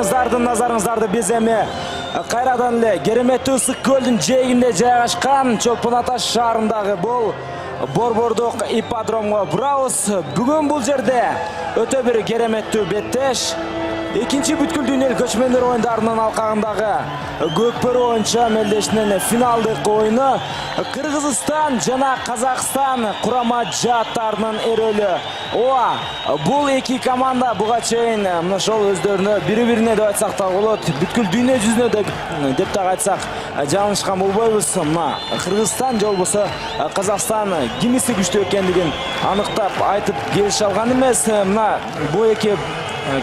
Барчаңыздардын назарыңыздарды биз эми кайрадан эле кереметтүү ысык көлдүн жээгинде жайгашкан Чолпон Ата шаарындагы бул Борбордук ипподромго бурабыз. Бүгүн бул жерде өтө бир кереметтүү беттеш. Экинчи бүткүл дүйнөлүк көчмөндөр оюндарынын алкагындагы көкбөрү боюнча мелдешинин финалдык оюну Кыргызстан жана Казакстан курама жааттарынын эрөлү. Бул эки команда буга чейин мына ошол өздөрүнө бири-бирине деп айтсак да болот, бүткүл дүйнө жүзүнө деп да айтсак жаңылышкан болбойбуз. Мына Кыргызстан же болбосо Казакстан кимиси күчтүү экендигин аныктап айтып келише алган эмес. Мына бул эки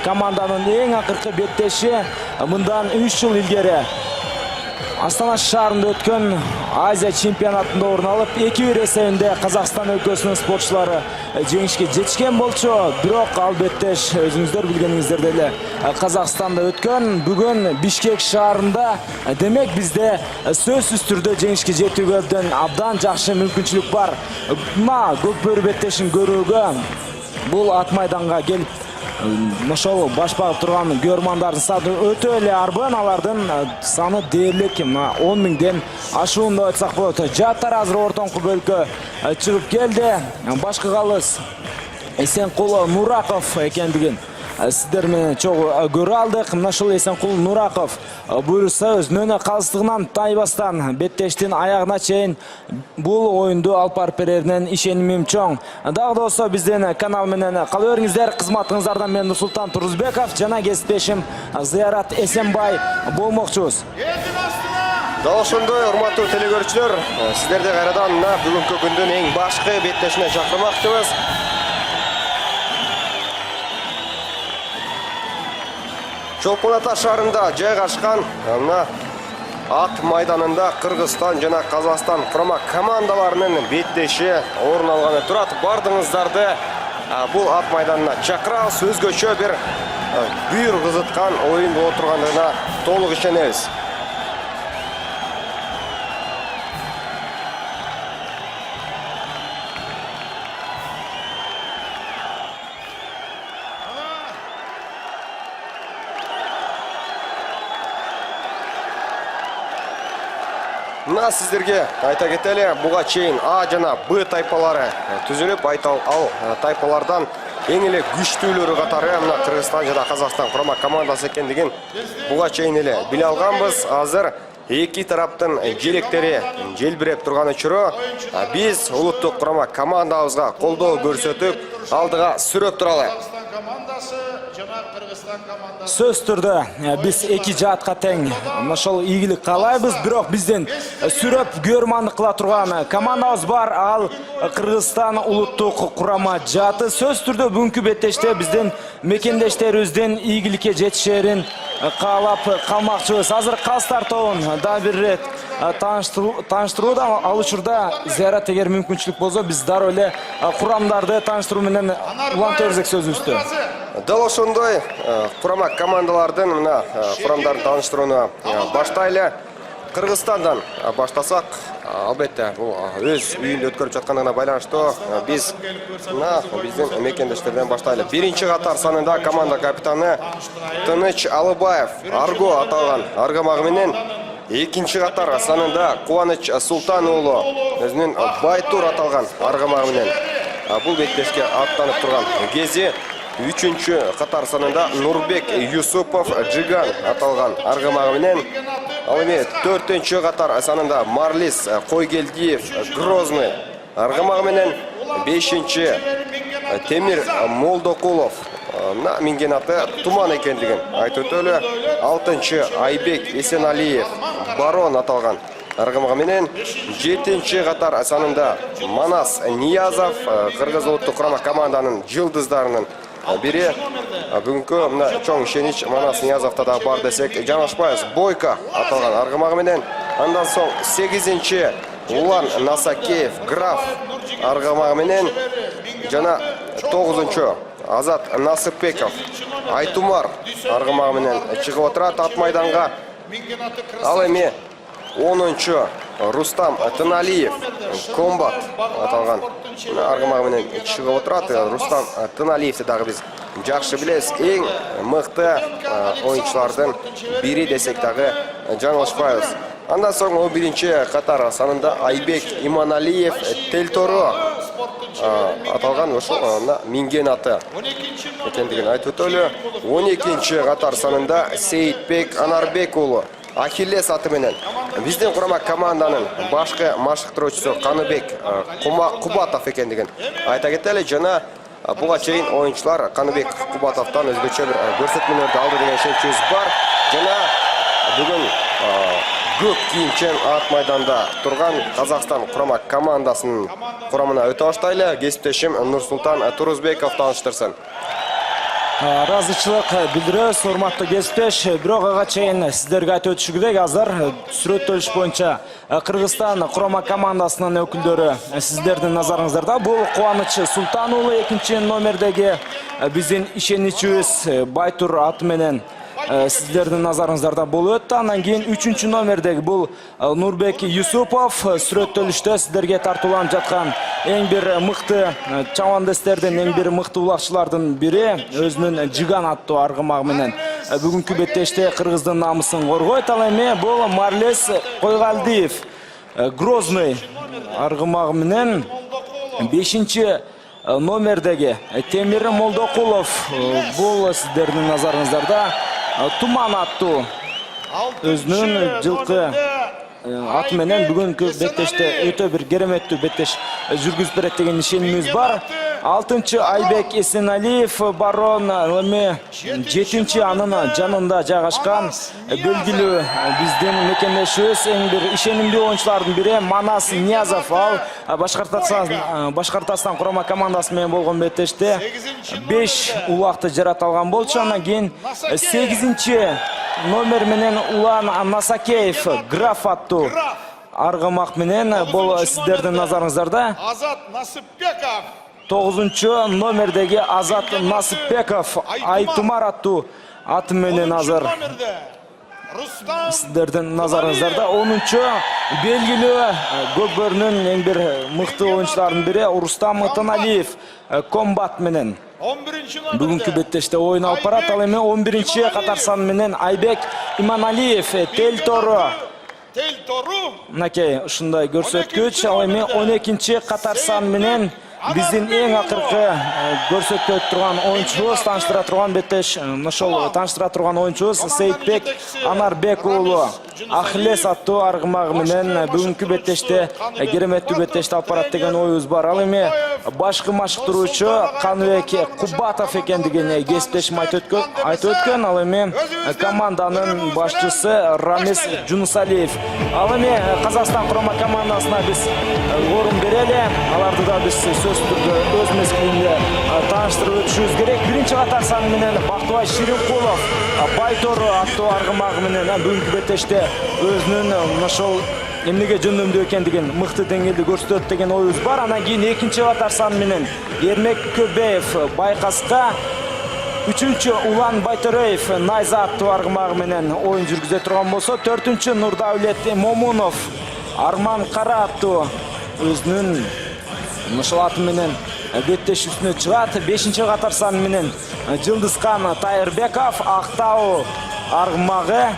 команданын эң акыркы беттеши мындан 3 жыл илгери Астана шаарында өткөн Азия чемпионатында орун алып, 2-1 эсебинде Казакстан өлкөсүнүн спортчулары жеңишке жетишкен болчу. Бирок албеттеш өзүңүздөр билгениңиздердей эле Казакстанда өткөн. Бүгүн Бишкек шаарында демек бизде сөзсүз түрдө жеңишке жетүүгө абдан жакшы мүмкүнчүлүк бар. Мына көкбөрү беттешин көрүүгө бул ат майданга келип ошол баш багып турган көрмандардын саны өтө эле арбын, алардын саны дээрлик 10 миңден ашуун деп айтсак болот. Жааттар азыр ортоңку бөлкө чыгып келди. Башкы калыс Эсенкул Нураков экендигин сиздер менен чогуу көрө алдык. Мына ушул Эсенкул Нураков буюрса өзүнүн калыстыгынан тайбастан беттештин аягына чейин бул оюнду алып барып береринен ишенимим чоң. Дагы да болсо биздин канал менен кала бериңиздер. Кызматыңыздардан мен Нурсултан Турузбеков жана кесиптешим Зыярат Эсенбай болмокчубуз. Дал ошондой урматтуу телекөрүүчүлөр, сиздерди кайрадан мына бүгүнкү күндүн эң башкы беттешине чакырмакчыбыз. Чолпон Ата шаарында жайгашкан мына ат майданында Кыргызстан жана Казакстан курама командаларынын беттеши орун алганы турат. Бардыңыздарды бул ат майданына чакырабыз. Өзгөчө бир бүйүр кызыткан оюн болуп тургандыгына толук ишенебиз. Мына сиздерге айта кетели, буга чейин А жана Б тайпалары түзүлүп, ал тайпалардан эң эле күчтүүлөрү катары мына Кыргызстан жана Казакстан курама командасы экендигин буга чейин эле биле алганбыз. Азыр эки тараптын желектери желбиреп турган учуру биз улуттук курама командабызга колдоо көрсөтүп, алдыга сүрөп туралы. Сөз түрдө биз эки жаатка тең ошол ийгилик каалайбыз, бирок биздин сүрөп көрмандык кыла турган командабыз бар, ал Кыргызстан улуттук курама жааты. Сөз түрдө бүгүнкү беттеште биздин мекендештерибиздин ийгиликке жетишерин каалап калмакчыбыз. Азыр калыстар тобун да бир ирет тааныштырууда, ал учурда Зыярат эгер мүмкүнчүлүк болсо биз дароо эле курамдарды тааныштыруу менен улантабыз сөзүбүздү. Дал ошондой курама командалардын мына курамдарын тааныштырууну баштайлы. Кыргызстандан баштасак, албетте бул өз үйүндө өткөрүп жаткандыгына байланыштуу биз мына биздин мекендештерден баштайлы. Биринчи катар санында команда капитаны Тыныч Алыбаев Арго аталган аргамагы менен, экинчи катар санында Кубаныч Султан уулу өзүнүн Байтур аталган аргамагы менен бул беттешке аттанып турган кези, үчүнчү катар санында Нурбек Юсупов Джиган аталган аргамагы менен, ал эми төртүнчү катар санында Марлис Койгелдиев Грозный аргамагы менен, бешинчи Темир Молдокулов минген аты Туман экендигин айтып өтөлү. Алтынчы Айбек Эсеналиев Барон аталган аргамагы менен, жетинчи катар санында Манас Ниязов Кыргыз улуттук курама команданын жылдыздарынын бири. Бүгүнкү мына чоң ишенич Манас Ниязовда да бар десек жаңылышпайбыз. Бойко аталган аргамагы менен, андан соң 8-чи Улан Насакеев Граф аргамагы менен жана 9-чу Азат Насыпбеков Айтумар аргамагы менен чыгып отурат ат майданга. Ал эми 10-чу Рустам Тыналиев комбат аталган аргымагы менен чыгып отурат. Рустам Тыналиевди дагы биз жакшы билебиз. Эң мыкты оюнчулардын бири десек дагы жаңылышпайбыз. Андан соң 11-катар санында Айбек Иманалиев Телтору аталган ошол минген аты экендигин айтып өтөлү. 12-катар санында Сейитбек Анарбек уулу Ахиллес аты менен биздин курама команданын башкы машыктыруучусу Каныбек Кубатов экендигин айта кетели. Жана буга чейин оюнчулар Каныбек Кубатовдон өзгөчө бир көрсөтмөлөрдү алды деген ишеничибиз бар. Жана бүгүн көк кийимчен ат майданда турган Казакстан курама командасынын курамына өтө баштайлы. Кесиптешим Нурсултан Турузбеков тааныштырсын. Разычылык билдиребиз, урматтуу кесиптеш. Бирок ага чейин сиздерге айтып өтүш керек, азыр сүрөттөлүш боюнча Кыргызстан курама командасынын өкүлдөрү сиздердин назарыңыздарда. Бул Кубаныч Султан уулу 2-номердеги биздин ишеничибиз Байтур аты менен сиздердин назарыңыздарда болуп өттү. Андан кийин 3-номердеги бул Нурбек Юсупов сүрөттөлүштө сиздерге тартууланып жаткан эң бир мыкты чабандестердин, эң бир мыкты улакчылардын бири, өзүнүн Жиган аттуу аргымагы менен бүгүнкү беттеште Кыргыздын намысын коргойт. Ал эми бул Марлес Койгалдиев Грозный аргымагы менен 5-номердеги Темир Молдокулов бул сиздердин назарыңыздарда Туман аттуу өзүнүн жылкы аты менен бүгүнкү беттеште өтө бир кереметтүү беттеш жүргүзүп берет деген ишенимибиз бар. 6-чы Айбек Эсеналиев Барон, эми 7-чи анын жанында жайгашкан белгилүү биздин мекендешибиз, эң бир ишенимдүү оюнчулардын бири Манас Ниязов. Ал Башкортостон курама командасы менен болгон беттеште 5 улакты жарата алган болчу. Андан кийин 8-чи номер менен Улан Насакеев Граф аттуу аргымак менен бул сиздердин назарыңыздарда. Азат Насыпбеков 9-чу номердеги Азат Насыпбеков Айтумар аттуу аты менен азыр сиздердин назарыңыздарда. 10-чу белгилүү көкбөрүнүн эң бир мыкты оюнчулардын бири Рустам Тыналиев комбат менен бүгүнкү беттеште оюн алып барат. Ал эми 11-катар сан менен Айбек Иманалиев Телтору мынакей ушундай көрсөткүч. Ал эми 12-катар сан менен биздин эң акыркы көрсөтүп турган оюнчубуз, тааныштыра турган беттеш, ошол тааныштыра турган оюнчубуз Сейитбек Анарбек уулу Ахиллес аттуу аргымагы менен бүгүнкү беттеште кереметтүү беттешти алып барат деген оюбуз бар. Ал эми башкы машыктыруучу Каныбек Кубатов экендигин кесиптешим айтып өткөн. Ал эми команданын башчысы Рамис Жунусалиев. Ал эми Казакстан курама командасына биз орун берели. Аларды да биз сөз түрдө өз мезгилинде тааныштырып өтүшүбүз керек. 1-катар саны менен Бактыбай Ширинкулов Байтор аттуу аргымагы менен бүгүнкү беттеште өзүнүн ошол эмнеге жөндөмдүү экендигин мыкты деңгээлде көрсөтөт деген оюбуз бар. Андан кийин 2-катар сан менен Эрмек Көбеев Байкаска, 3-чү Улан Байтореев Найза аттуу аргымагы менен оюн жүргүзө турган болсо, 4-чү Нурдавлет Момунов Арман Кара аттуу өзүнүн ошол аты менен беттеш үстүнө чыгат. 5-катар сан менен Жылдызкан Тайырбеков Актау аргымагы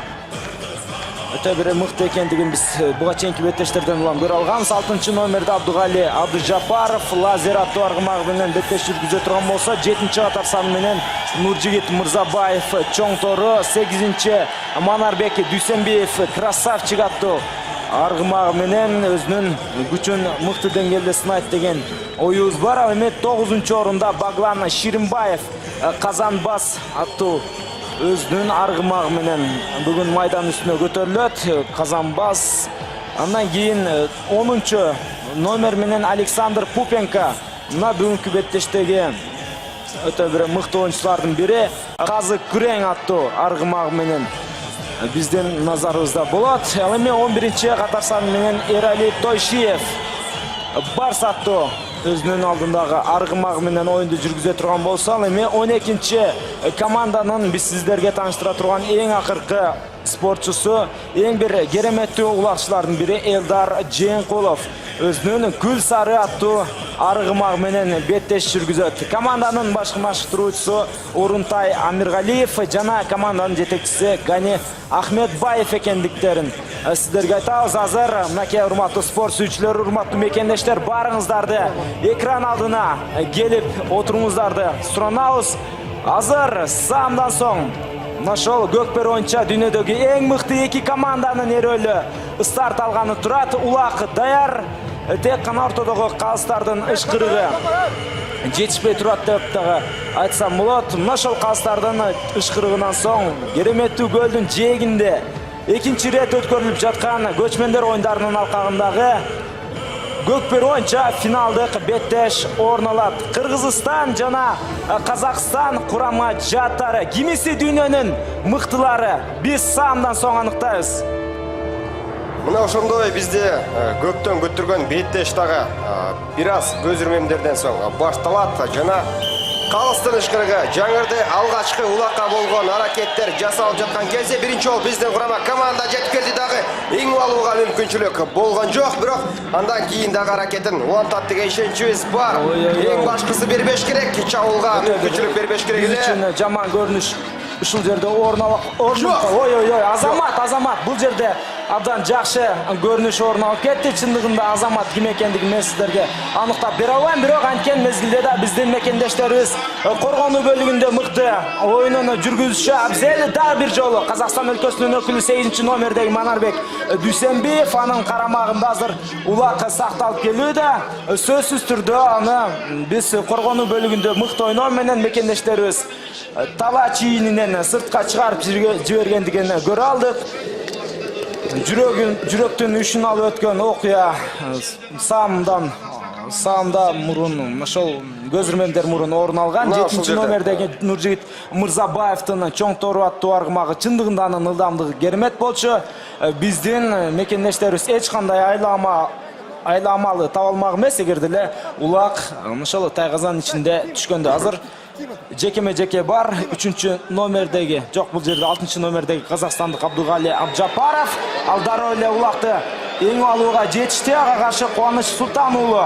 өтө бир мыкты экендигин биз буга чейинки беттештерден улам көрө алганбыз. 6-чы номерде Абдугали Абдыжапаров Лазер аттуу аргымагы менен беттеш жүргүзө турган болсо, 7-катар сан менен Нуржигит Мырзабаев Чоң Тору, 8-чи Манарбек Дүйсенбиев Красавчик аттуу аргымагы менен өзүнүн күчүн мыкты деңгээлде сынайт деген оюбуз бар. Ал эми 9-чу орунда Баглан Ширинбаев Казанбас аттуу өзүнүн аргымагы менен бүгүн майдан үстүнө көтөрүлөт. Казанбас. Андан кийин 10-чу номер менен Александр Пупенко мына бүгүнкү беттештеги өтө бир мыкты оюнчулардын бири Казы Күрең аттуу аргымагы менен биздин назарыбызда болот. Ал эми 11-катар сан менен Эрали Тойшиев Барс аттуу өзүнүн алдындагы аргымагы менен оюнду жүргүзө турган болсо, ал эми 12-команданын биз сиздерге тааныштыра турган эң акыркы спортчусу, эң бир кереметтүү улакчылардын бири Элдар Жээнкулов өзүнүн гүл сары аттуу арыгымак менен беттеш жүргүзөт. Команданын баш машыктыруучусу Урунтай Амиргалиев жана команданын жетекчиси Гани Ахметбаев экендиктерин сиздерге айтабыз. Азыр мынакей урматтуу спорт сүйүүчүлөр, урматтуу мекендештер, баарыңыздарды экран алдына келип отуруңуздарды суранабыз. Азыр саамдан соң ошол көкпөр боюнча дүйнөдөгү эң мыкты эки команданын эрөөлү старт алганы турат. Улак даяр, тек гана ортодогу калыстардын ышкырыгы жетишпей турат деп дагы айтсам болот. Ошол калыстардын ышкырыгынан соң кереметтүү көлдүн жээгинде экинчи ирет өткөрүлүп жаткан көчмөндөр оюндарынын алкагындагы көкпөр боюнча финалдык беттеш орун алат. Кыргызстан жана Казакстан курама жааттары, кимиси дүйнөнүн мыктылары, биз саамдан соң аныктайбыз. Мына ошондой бизде көптөн көтүргөн беттеш дагы бир аз көз ирмемдерден соң башталат жана калыстын ышкырыгы жаңырды алгачкы улакка болгон аракеттер жасалып жаткан кезде биринчи жолу биздин курама команда жетип келди, дагы эң алууга мүмкүнчүлүк болгон жок, бирок андан кийин дагы аракетин улантат деген ишеничибиз бар. Эң башкысы бербеш керек, чабуулга мүмкүнчүлүк бербеш керек эле. Үчүн жаман көрүнүш ушул жерде орун алат. Ой, Азамат бул жерде абдан жакшы көрүнүш орун алып кетти. Чындыгында Азамат ким экендигин мен сиздерге аныктап бере албайм, бирок анткен мезгилде да биздин мекендештерибиз коргонуу бөлүгүндө мыкты оюнун жүргүзүшү абзел. Дагы бир жолу Казакстан өлкөсүнүн өкүлү 8 номердеги Манарбек Дүйсенбиев, анын карамагында азыр улак сакталып келүүдө. Сөзсүз түрдө аны биз коргонуу бөлүгүндө мыкты ойноо менен мекендештерибиз таба чийининен сыртка чыгарып жибергендигин көрө алдык. Жүрөктүн үшүн алып өткөн окуя саамда мурун ошол көз ирмемдер мурун орун алган. 7 номердеги Нуржигит Мырзабаевдин чоң тору аттуу аргымагы чындыгында анын ылдамдыгы керемет болчу. Биздин мекендештерибиз эч кандай айламалы таба алмак эмес, эгерде эле улак ошол тайгазанын ичинде түшкөндө. Азыр жеке бар 3 номердеги, жок бул жерде 6 номердеги казакстандык Абдугали Абджапаров ал дароо эле улакты эң алууга жетишти. Ага каршы Кубаныч Султан уулу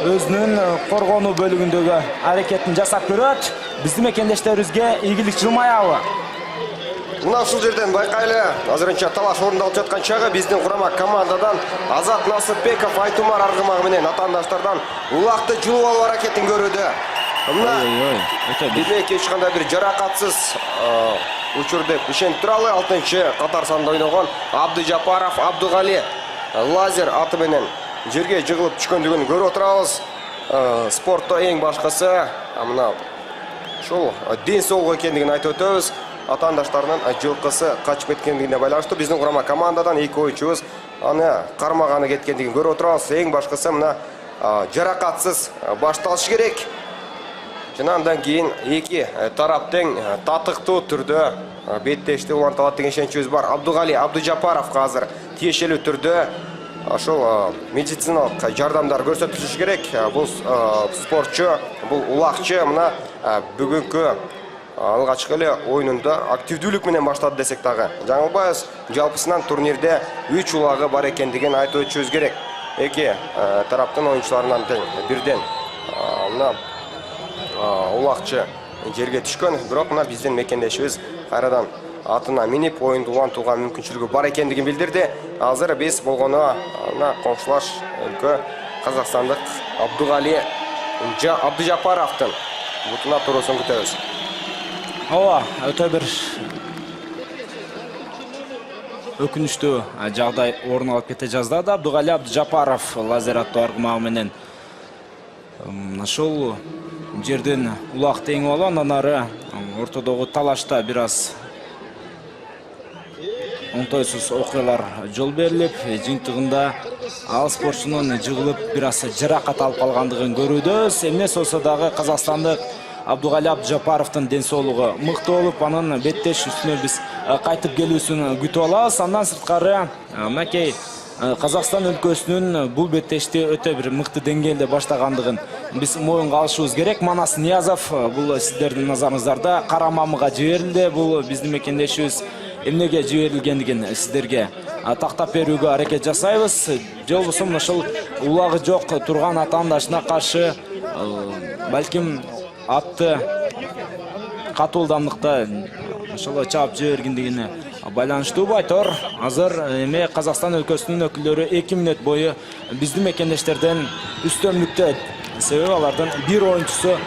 өзүнүн коргонуу бөлүгүндөгү аракетин жасап көрөт. Биздин мекендештерибизге ийгилик жылмаябы? Мына ушул жерден байкайлы, азырынча талаш орундалып жаткан чагы биздин курама командадан Азат Насыпбеков Айтумар аргымагы менен атаандаштардан улакты жулуп алуу аракетин көрүүдө. Мына демек эч кандай бир жаракатсыз учур деп ишенип туралы. 6-катар санда ойногон Абдыжапаров Абдугали лазер аты менен жерге жыгылып түшкөндүгүн көрүп отурабыз. Спортто эң башкысы мына ушул ден соолук экендигин айтып өтөбүз. Атаандаштарынын жылкысы качып кеткендигине байланыштуу биздин курама командадан 2 оюнчубуз аны кармаганы кеткендигин көрүп отурабыз. Эң башкысы мына жаракатсыз башталышы керек. Жана андан кийин эки тараптын татыктуу түрдө беттешти уланталат деген ишеничибиз бар. Абдугали Абдыжапаровго азыр тиешелүү түрдө ошол медициналык жардамдар көрсөтүлүшү керек. Бул спортчу, бул улакчы мына бүгүнкү алгачкы эле оюнунда активдүүлүк менен баштады десек дагы жаңылбайбыз. Жалпысынан турнирде 3 улагы бар экендигин айтып өтүшүбүз керек. Эки тараптын оюнчуларынан тең бирден мына улакчы жерге түшкөн, бирок мына биздин мекендешибиз кайрадан атына минип оюнду улантууга мүмкүнчүлүгү бар экендигин билдирди. Азыр биз болгону мына коңшулаш өлкө казакстандык Абдугали Абдыжапаровдун бутуна туруусун күтөбүз. Ооба, өтө бир өкүнүчтүү жагдай орун алып кете жаздады. Абдугали Абдыжапаров лазер аттуу аргымагы менен ошол жерден улакты эңип алып, андан ары ортодогу талашта бир аз оңтойсуз окуялар жол берилип, жыйынтыгында ал спортчунун жыгылып бир аз жаракат алып калгандыгын көрүүбүз. Эмне болсо дагы казакстандык Абдугали Абдыжапаровдун ден соолугу мыкты болуп, анын беттеш үстүнө биз кайтып келүүсүн күтүп алабыз. Андан сырткары мынакей Казакстан өлкөсүнүн бул беттешти өтө бир мыкты деңгээлде баштагандыгын биз моюнга алышыбыз керек. Манас Ниязов бул сиздердин назарыңыздарда карамамыга жиберилди. Бул биздин мекендешибиз эмнеге жиберилгендигин сиздерге тактап берүүгө аракет жасайбыз. Жолбосо ушул улагы жок турган атаандашына каршы балким атты катуу ылдамдыкта ошол чаап жибергендигине байланыштуу байтор. Азыр эми Казакстан өлкөсүнүн өкүлдөрү 2 мүнөт бою биздин мекендештерден үстөмлүктө. Себеби алардын бир оюнчусу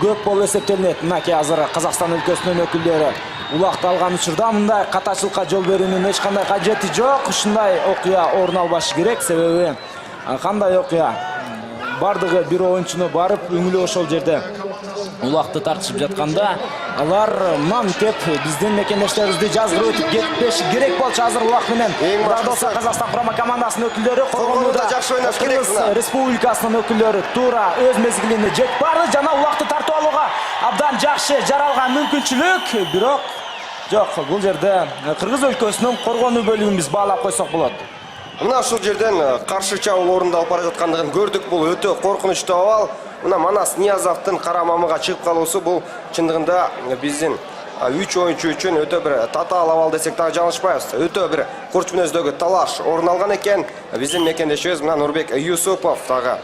көп болуп эсептелинет. Мынакей азыр Казакстан өлкөсүнүн өкүлдөрү улакты алган учурда мындай катачылыкка жол берүүнүн эч кандай кажети жок. Ушундай окуя орун албашы керек. Себеби кандай окуя бардыгы бир оюнчуну барып өңүлүп ошол жерде улакты тартышып жатканда алар мантеп биздин мекендештерибизди жазгырып өтүп кетпеши керек болчу. Азыр улак менен болсо Казакстан курама командасынын өкүлдөрү Коргонууда жакшы ойнош керек. Кыргыз Республикасынын өкүлдөрү туура өз мезгилинде жетип барды жана улакты тартып алууга абдан жакшы жаралган мүмкүнчүлүк. Бирок жок, бул жерде Кыргыз өлкөсүнүн Коргонуу бөлүгүн биз баалап койсок болот. Мына ушул жерден каршы чабуул орундалып бара жаткандыгын көрдүк. Бул өтө коркунучтуу абал. Мына Манас Ниязовдун кара мамыга чыгып калуусу бул чындыгында биздин 3 оюнчу үчүн өтө бир татаал абал десек дагы жаңылышпайбыз. Өтө бир курч мүнөздөгү талаш орун алган экен. Биздин мекендешибиз мына Нурбек Юсупов дагы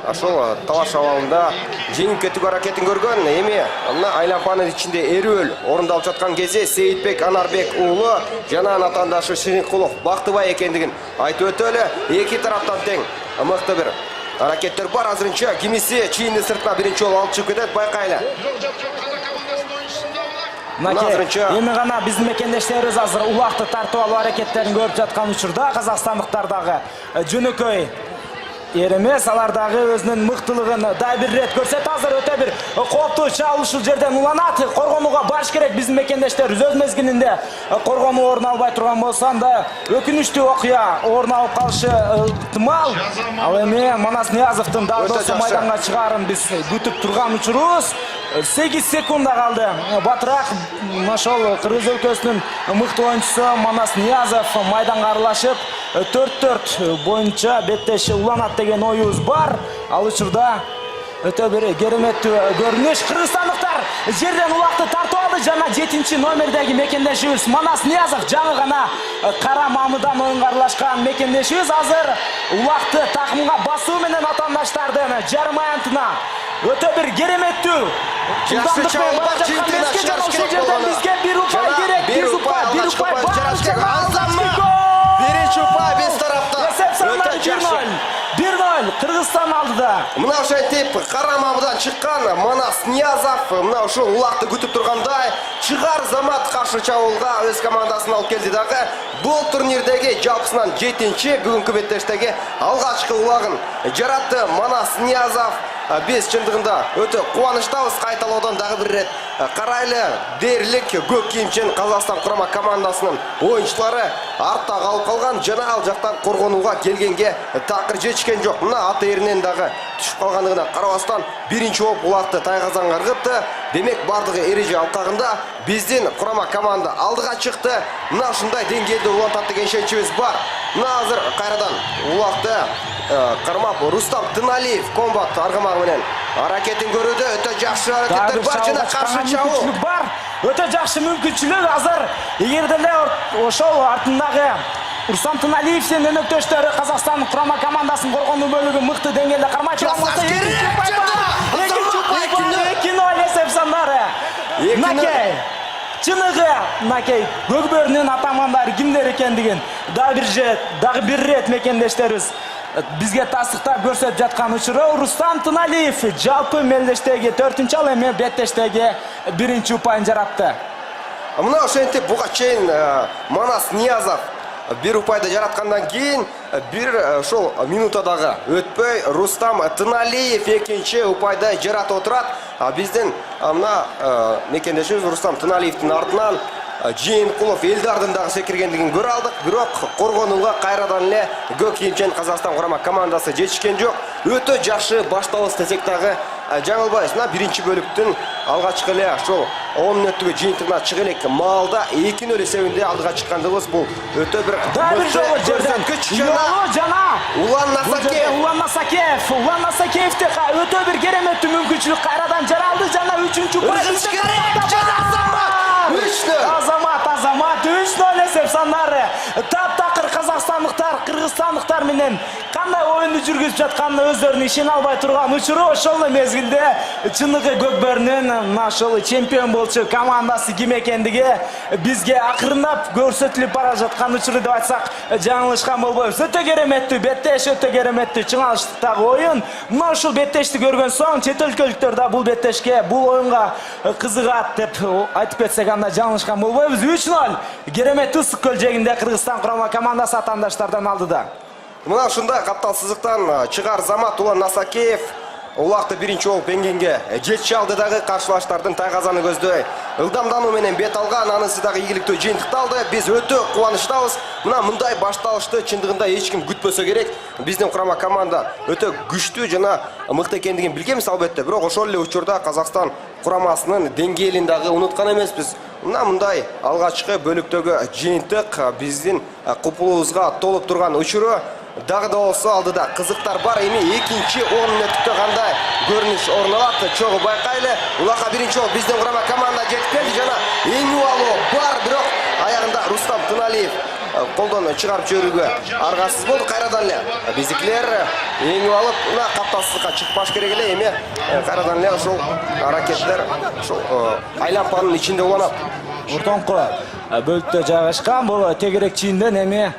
ошол талаш абалында жеңип кетүүгө аракетин көргөн. Эми мына айлампанын ичинде эрүүл орундалып жаткан кезде Сейитбек Анарбек уулу жана атаандашы Ширинкулов Бактыбай экендигин айтып өтөлү. Эки тараптан тең мыкты бир аракеттер бар. Азырынча кимиси чийиндин сыртына биринчи жолу алып чыгып кетет, байкайлы. Эми гана биздин мекендештерибиз азыр улакты тартып алуу аракеттерин көрүп жаткан учурда казакстандыктар дагы жөнөкөй эмес, алар дагы өзүнүн мыктылыгын дагы бир ирет көрсөтөт. Азыр өтө бир кооптуу чабуул ушул жерден уланат. Коргонууга барыш керек биздин мекендештерибиз өз мезгилинде коргонуу орун албай турган болсо анда өкүнүчтүү окуя орун алып калышы ыктымал. Ал эми Манас Ниязовдун дагы болсо майданга чыгаарын биз күтүп турган учурубуз. 8 секунда калды. Батыраак ошол Кыргыз өлкөсүнүн мыкты оюнчусу Манас Ниязов майданга аралашып 4-4 боюнча беттеши уланат деген оюбуз бар. Ал учурда өтө бир кереметтүү көрүнүш. Кыргызстандыктар жерден улакты тартып алды жана 7 номердеги мекендешибиз Манас Ниязов жаңы гана кара мамыдан оюнга аралашкан мекендешибиз азыр улакты такымга басуу менен атаандаштардын жарым аянтына өтө бир кереметтүү жакшы чабуулдар чыйынтыгына чыгарыш керек болгон. Бизге бир упай керек. Бир упай биринчи упай биз тараптан. Эсеп санаты 1-0 Кыргызстан алдыда. Мына ошентип кара мамыдан чыккан Манас Ниязов мына ушул улакты күтүп тургандай чыгар замат каршы чабуулга өз командасын алып келди дагы. Бул турнирдеги жалпысынан 7-чи бүгүнкү беттештеги алгачкы улагын жаратты Манас Ниязов. Биз чындыгында өтө кубанычтабыз. Кайталоодон дагы бир ирет карайлы дээрлик көк кийимчен Казакстан курама командасынын оюнчулары артта калып калган жана ал жактан коргонууга келгенге такыр жетишкен жок. Мына аты эринен дагы түшүп калгандыгына карабастан биринчи болуп улакты тайгазанга ыргытты. Демек бардыгы эреже алкагында биздин курама команда алдыга чыкты. Мына ушундай деңгээлде улантат деген ишеничибиз бар. Мына азыр кайрадан улакты кармап Рустам Тыналиев комбат аргамагы менен аракетин көрүүдө. Өтө жакшы аракеттер бар жана каршы чабуул бар. Өтө жакшы мүмкүнчүлүк азыр эгерде эле ошол артындагы Рустам Тыналиевдин өнөктөштөрү Казакстан курама командасынын коргонуу бөлүгү мыкты деңгээлде кармай турган 2-0 эсеп сандары. Накей чыныгы Накей Көкбөрүнүн атамандары кимдер экендигин дагы бир ирет мекендештерибиз бизге тастыктап көрсөтүп жаткан учуру Рустам Тыналиев жалпы мелдештеги 4-чү ал эми беттештеги 1-чи упайын жаратты. Мына ошентип буга чейин Манас Ниязов бир упайды жараткандан кийин бир ошол минутадагы өтпөй Рустам Тыналиев 2-чи упайды жаратып отурат. Биздин мына мекендешибиз Рустам Тыналиевдин артынан Жийинкулов Элдардын дагы секиргендигин көрө алдык. Бирок коргонууга кайрадан эле көк кийимчен Казакстан курама командасы жетишкен жок. Өтө жакшы башталыс десек дагы жаңылбайбыз. Мына биринчи бөлүктүн алгачкы эле ошол 10 мүнөттүк жыйынтыгына чыга элек маалда 2-0 эсебинде алдыга чыккандыгыбыз бул өтө бир жерден жана Улан Насакеевде өтө бир кереметтүү мүмкүнчүлүк кайрадан жаралды жана 3-чү упай. Азамат 3-0 эсеп сандары. Таптакыр казакстандыктар кыргызстандыктар менен кандай оюнду жүргүзүп жатканына өздөрүнүн ишене албай турган учуру ошол мезгилде чындыгы Көкбөрүнүн ошол чемпион болчу командасы ким экендиги бизге акырындап көрсөтүлүп бара жаткан учуру деп айтсак жаңылышкан болбойбуз. Өтө кереметтүү беттеш, өтө кереметтүү чыңалыштагы оюн. Мына ушул беттешти көргөн соң чет өлкөлүктөр да бул беттешке, бул оюнга кызыгат деп айтып кетсек анда жаңылышкан болбойбуз. 3-0 керемет ысык көл жегинде Кыргызстан курама командасы атаандаштардан алдыда. Мына ушундай каптал сызыктан чыгар Замат Улан Насакеев улакты биринчи болуп эңгенге жетиши алдыдагы каршылаштардын тайгазаны көздөй ылдамдануу менен бет алган, анысы дагы ийгиликтүү жыйынтыкталды. Биз өтө кубанычтабыз. Мына мындай башталышты чындыгында эч ким күтпөсө керек. Биздин курама команда өтө күчтүү жана мыкты экендигин билгенбиз албетте. Бирок ошол эле учурда Казакстан курамасынын деңгээлин дагы унуткан эмеспиз. Мына мындай алгачкы бөлүктөгү жыйынтык биздин купулубузга толуп турган учуру дагы да болсо алдыда кызыктар бар. Эми экинчи 10 мүнөттүктө кандай көрүнүш орун алат чогуу байкайлы. Улакка биринчи болуп биздин курама команда жетип келди жана эң убалуу бар, бирок аягында Рустам Тыналиев колдон чыгарып жиберүүгө аргасыз болду. Кайрадан эле биздикилер эңип алып мына капталсызга чыкпаш керек эле. Эми кайрадан эле ошол аракеттер ошол айлампанын ичинде уланат. Ортоңку бөлүктө жайгашкан бул тегерек чийинден эми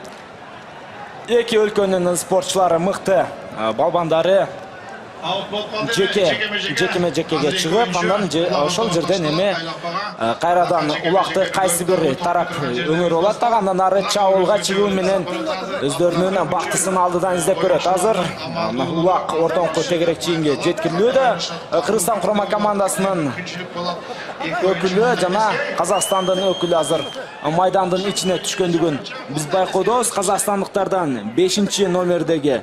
эки өлкөнүн спортчулары мыкты балбандары жекеме жекеге чыгып андан ошол жерден эми кайрадан улакты кайсы бир тарап өңөр болот дагы андан ары чабуулга чыгуу менен өздөрүнүн бактысын алдыдан издеп көрөт. Азыр улак ортоңку тегерек чийинге жеткирилүүдө. Кыргызстан курама командасынын өкүлү жана Казакстандын өкүлү азыр майдандын ичине түшкөндүгүн биз байкоодобуз. Казакстандыктардан 5-номердеги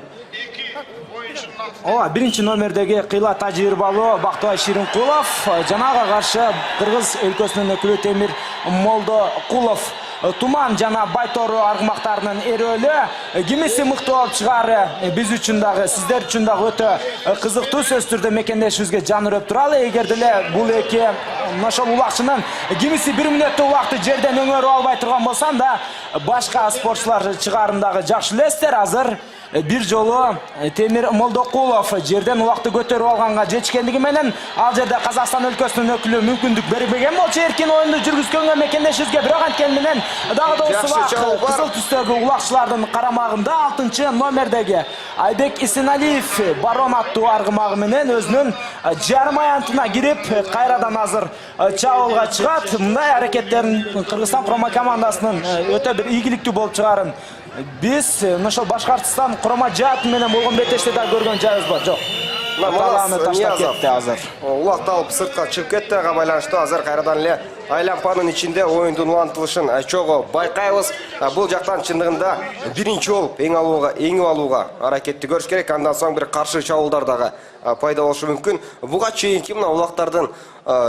биринчи номердеги кыйла тажрыйбалуу Бактыбай Ширинкулов жанага каршы Кыргыз өлкөсүнүн өкүлү Темир Молдокулов. Туман жана Байтору аргымактарынын эрөөлү кимиси мыкты болуп чыгары биз үчүн дагы сиздер үчүн дагы өтө кызыктуу. Сөз түрдө мекендешибизге жан үрөп туралы. Эгер деле бул эки ошол улакчынын кимиси 1 мүнөттө улакты жерден өңөрүп албай турган болсам да башка спортчулар чыгарын дагы жакшы билесиздер. Азыр бир жолу Темир Молдокулов жерден улакты көтөрүп алганга жетишкендиги менен ал жерде Казакстан өлкөсүнүн өкүлү мүмкүндүк бербеген болчу эркин оюнду жүргүзгөнгө мекендешибизге. Бирок анткени менен дагы да ушул кызыл түстөгү улакчылардын карамагында 6-номердеги Айбек Исеналиев барон аттуу аргымагы менен өзүнүн жарым аянтына кирип кайрадан азыр чабуулга чыгат. Мындай аракеттерин Кыргызстан курама командасынын өтө бир ийгиликтүү болуп чыгарын биз ошол Башкортостон курама жааты менен болгон беттеште да көргөн жайыбыз бар. Жок. Талааны таштап кетти азыр. Улакты алып сыртка чыгып кетти. Ага байланыштуу азыр кайрадан эле айлампанын ичинде оюндун улантылышын чогуу байкайбыз. Бул жактан чындыгында биринчи болуп эңип алууга аракетти көрүш керек. Андан соң бир каршы чабуулдар дагы пайда болушу мүмкүн. Буга чейинки мына улактардын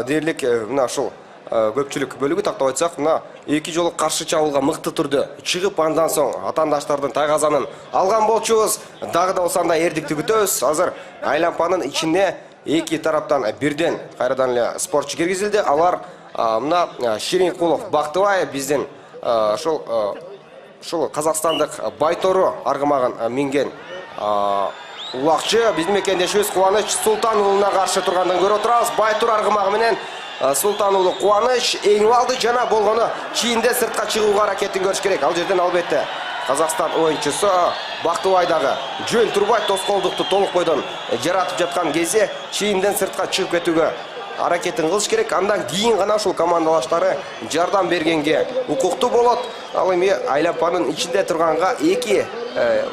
дээрлик мына ушул көпчүлүк бөлүгү тактап айтсак, мына эки жолу каршы чабуулга мыкты түрдө чыгып андан соң атаандаштардын тайгазанын алган болчубуз. Дагы да болсо андай эрдикти күтөбүз. Азыр айлампанын ичине эки тараптан бирден кайрадан эле спортчу киргизилди. Алар мына Ширинкулов Бактыбай биздин ушул казакстандык Байтору аргымагын минген улакчы. Биздин мекендешибиз Кубаныч Султан уулуна каршы тургандан көрүп турабыз. Байтору аргымагы менен Султан уулу Кубаныч эңип алды жана болгону чийинде сыртка чыгууга аракетин көрүш керек. Ал жерден албетте Казакстан оюнчусу Бактыбай дагы жөн турбай тоскоолдукту толук бойдон жаратып жаткан кезде чийинден сыртка чыгып кетүүгө аракетин кылыш керек. Андан кийин гана ушул командалаштары жардам бергенге укуктуу болот. Ал эми айлампанын ичинде турганга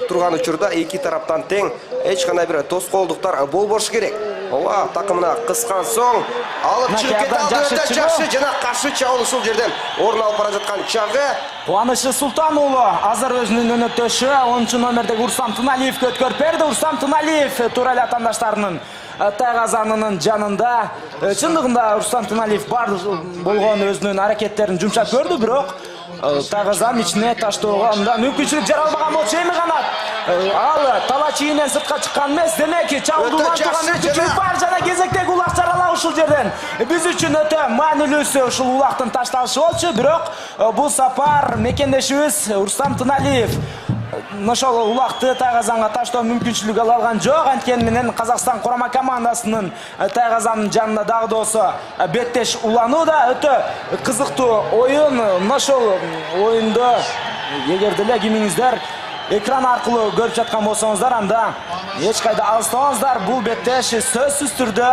турган учурда эки тараптан тең эч кандай бир тоскоолдуктар болбошу керек. Ооба такымына кыскан соң алып чыгып кетти. Өтө жакшы жана каршы чабуул ушул жерден орун алып бара жаткан чагы. Кубаныч Султан уулу азыр өзүнүн өнөктөшү 10-номердеги Рустам Тыналиевге өткөрүп берди. Рустам Тыналиев туура эле атаандаштарынын тайгазанынын жанында. Чындыгында Рустам Тыналиев бар болгон өзүнүн аракеттерин жумшап көрдү, бирок тагызан ичине таштоого мүмкүнчүлүк жаралбаган болчу эми канат. Ал талач ийинен сыртка чыккан эмес. Демек, чабуулдурган мүмкүнчүлүк бар жана кезектеги улак жаралуу ушул жерден. Биз үчүн өтө маанилүүсү ушул улактын ташталышы болчу, бирок бул сапар мекендешибиз Рустам Тыналиев ошол улакты тайгазанга таштоо мүмкүнчүлүгү ала алган жок. Анткени менен Казакстан курама командасынын тайгазанын жанына дагы да болсо беттеш уланууда. Өтө кызыктуу оюн. Ошол оюндо эгер деле кимиңиздер экран аркылуу көрүп жаткан болсоңуздар, анда эч кайда алыстабаңыздар. Бул беттеш сөзсүз түрдө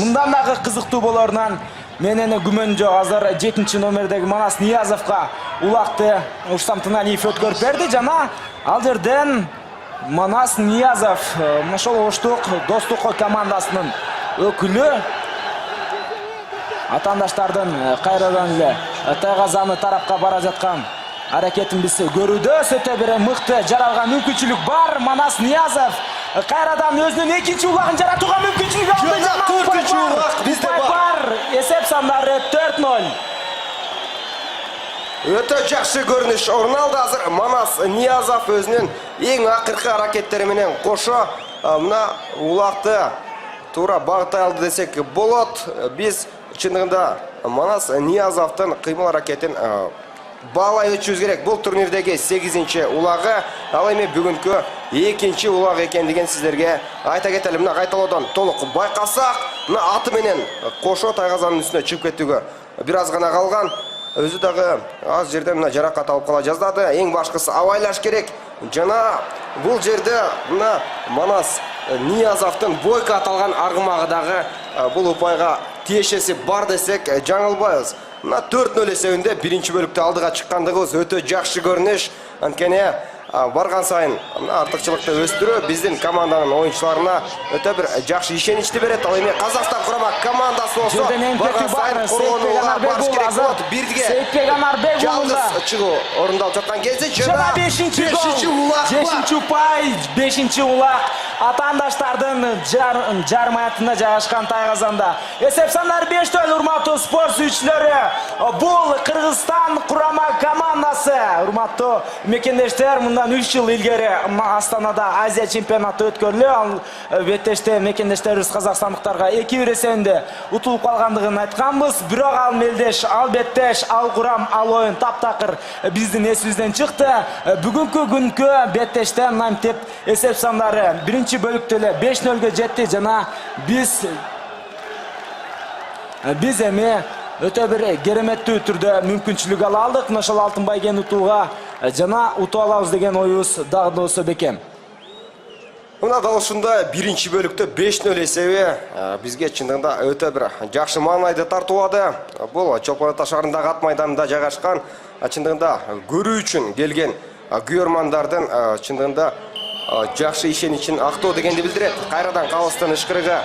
мындан дагы кызыктуу болорунан менен күмөн жок. Азыр 7-чи номердеги Манас Ниязовго улакты Рустам Тыналиев өткөрүп берди жана ал жерден Манас Ниязов ошол Оштук Достук командасынын өкүлү атаандаштардын кайрадан эле тайгазаны тарапка бара жаткан аракетин биз көрүүдөбүз. Өтө бир мыкты жаралган мүмкүнчүлүк бар. Манас Ниязов кайрадан өзүнүн экинчи улагын жаратууга мүмкүнчүлүк алды. Жана 4-чү улак бизде бар. Эсеп сандары 4-0. Өтө жакшы көрүнүш орун алды. Азыр Манас Ниязов өзүнүн эң акыркы аракеттери менен кошо мына улакты туура багыттай алды десек болот. Биз чындыгында Манас Ниязовдун кыймыл аракетин баалай өтүшүбүз керек. Бул турнирдеги 8-чи улагы, ал эми бүгүнкү 2-чи улак экендигин сиздерге айта кетели. Мына кайталоодон толук байкасак, мына аты менен кошо тайгазанын үстүнө чыгып кетүүгө бир аз гана калган. Өзү дагы аз жерде мына жаракат алып кала жаздады. Эң башкысы абайлаш керек. Жана бул жерде мына Манас Ниязовдун бойко аталган аргымагы дагы бул упайга тиешеси бар десек жаңылбайбыз. Мына 4-0 эсебинде биринчи бөлүктө алдыга чыккандыгыбыз өтө жакшы көрүнүш. Анткени барган сайын артыкчылыкты өстүрүү биздин команданын оюнчуларына өтө бир жакшы ишеничти берет. Ал эми Казакстан курама командасы болсо барган сайын коргонууга барыш керек болот. Бирге Сейитбек Анарбек жалгыз чыгуу орундалып жаткан кезде жана 5-чи улак, 5-чи упай, 5-чи улак атаандаштардын жармаятында жайгашкан тайгазанда. Эсеп сандары 5-0. Урматтуу спорт сүйүүчүлөрү, бул Кыргызстан курама командасы. Урматтуу мекендештер, мындан 3 жыл илгери Астанада Азия чемпионаты өткөрүлдү. Ал беттеште мекендештерибиз казакстандыктарга 2-1 эсебинде утулуп калгандыгын айтканбыз. Бирок ал мелдеш, ал беттеш, ал курам, ал оюн таптакыр биздин эсибизден чыкты. Бүгүнкү күнкү беттеште мынтип эсеп сандары биринчи бөлүктө эле 5-0 жетти жана биз эми өтө бир кереметтүү түрдө мүмкүнчүлүк ала алдык. Ошол алтын байгени утууга жана утуп алабыз деген оюбуз дагы да болсо бекем. Мына дал ушундай биринчи бөлүктө 5-0 эсеби бизге чындыгында өтө бир жакшы маанайды тартуулады. Бул Чолпон Ата шаарындагы ат майданында жайгашкан, чындыгында көрүү үчүн келген күйөрмандардын чындыгында жакшы ишеничин актоо дегенди билдирет. Кайрадан калыстын ышкырыгы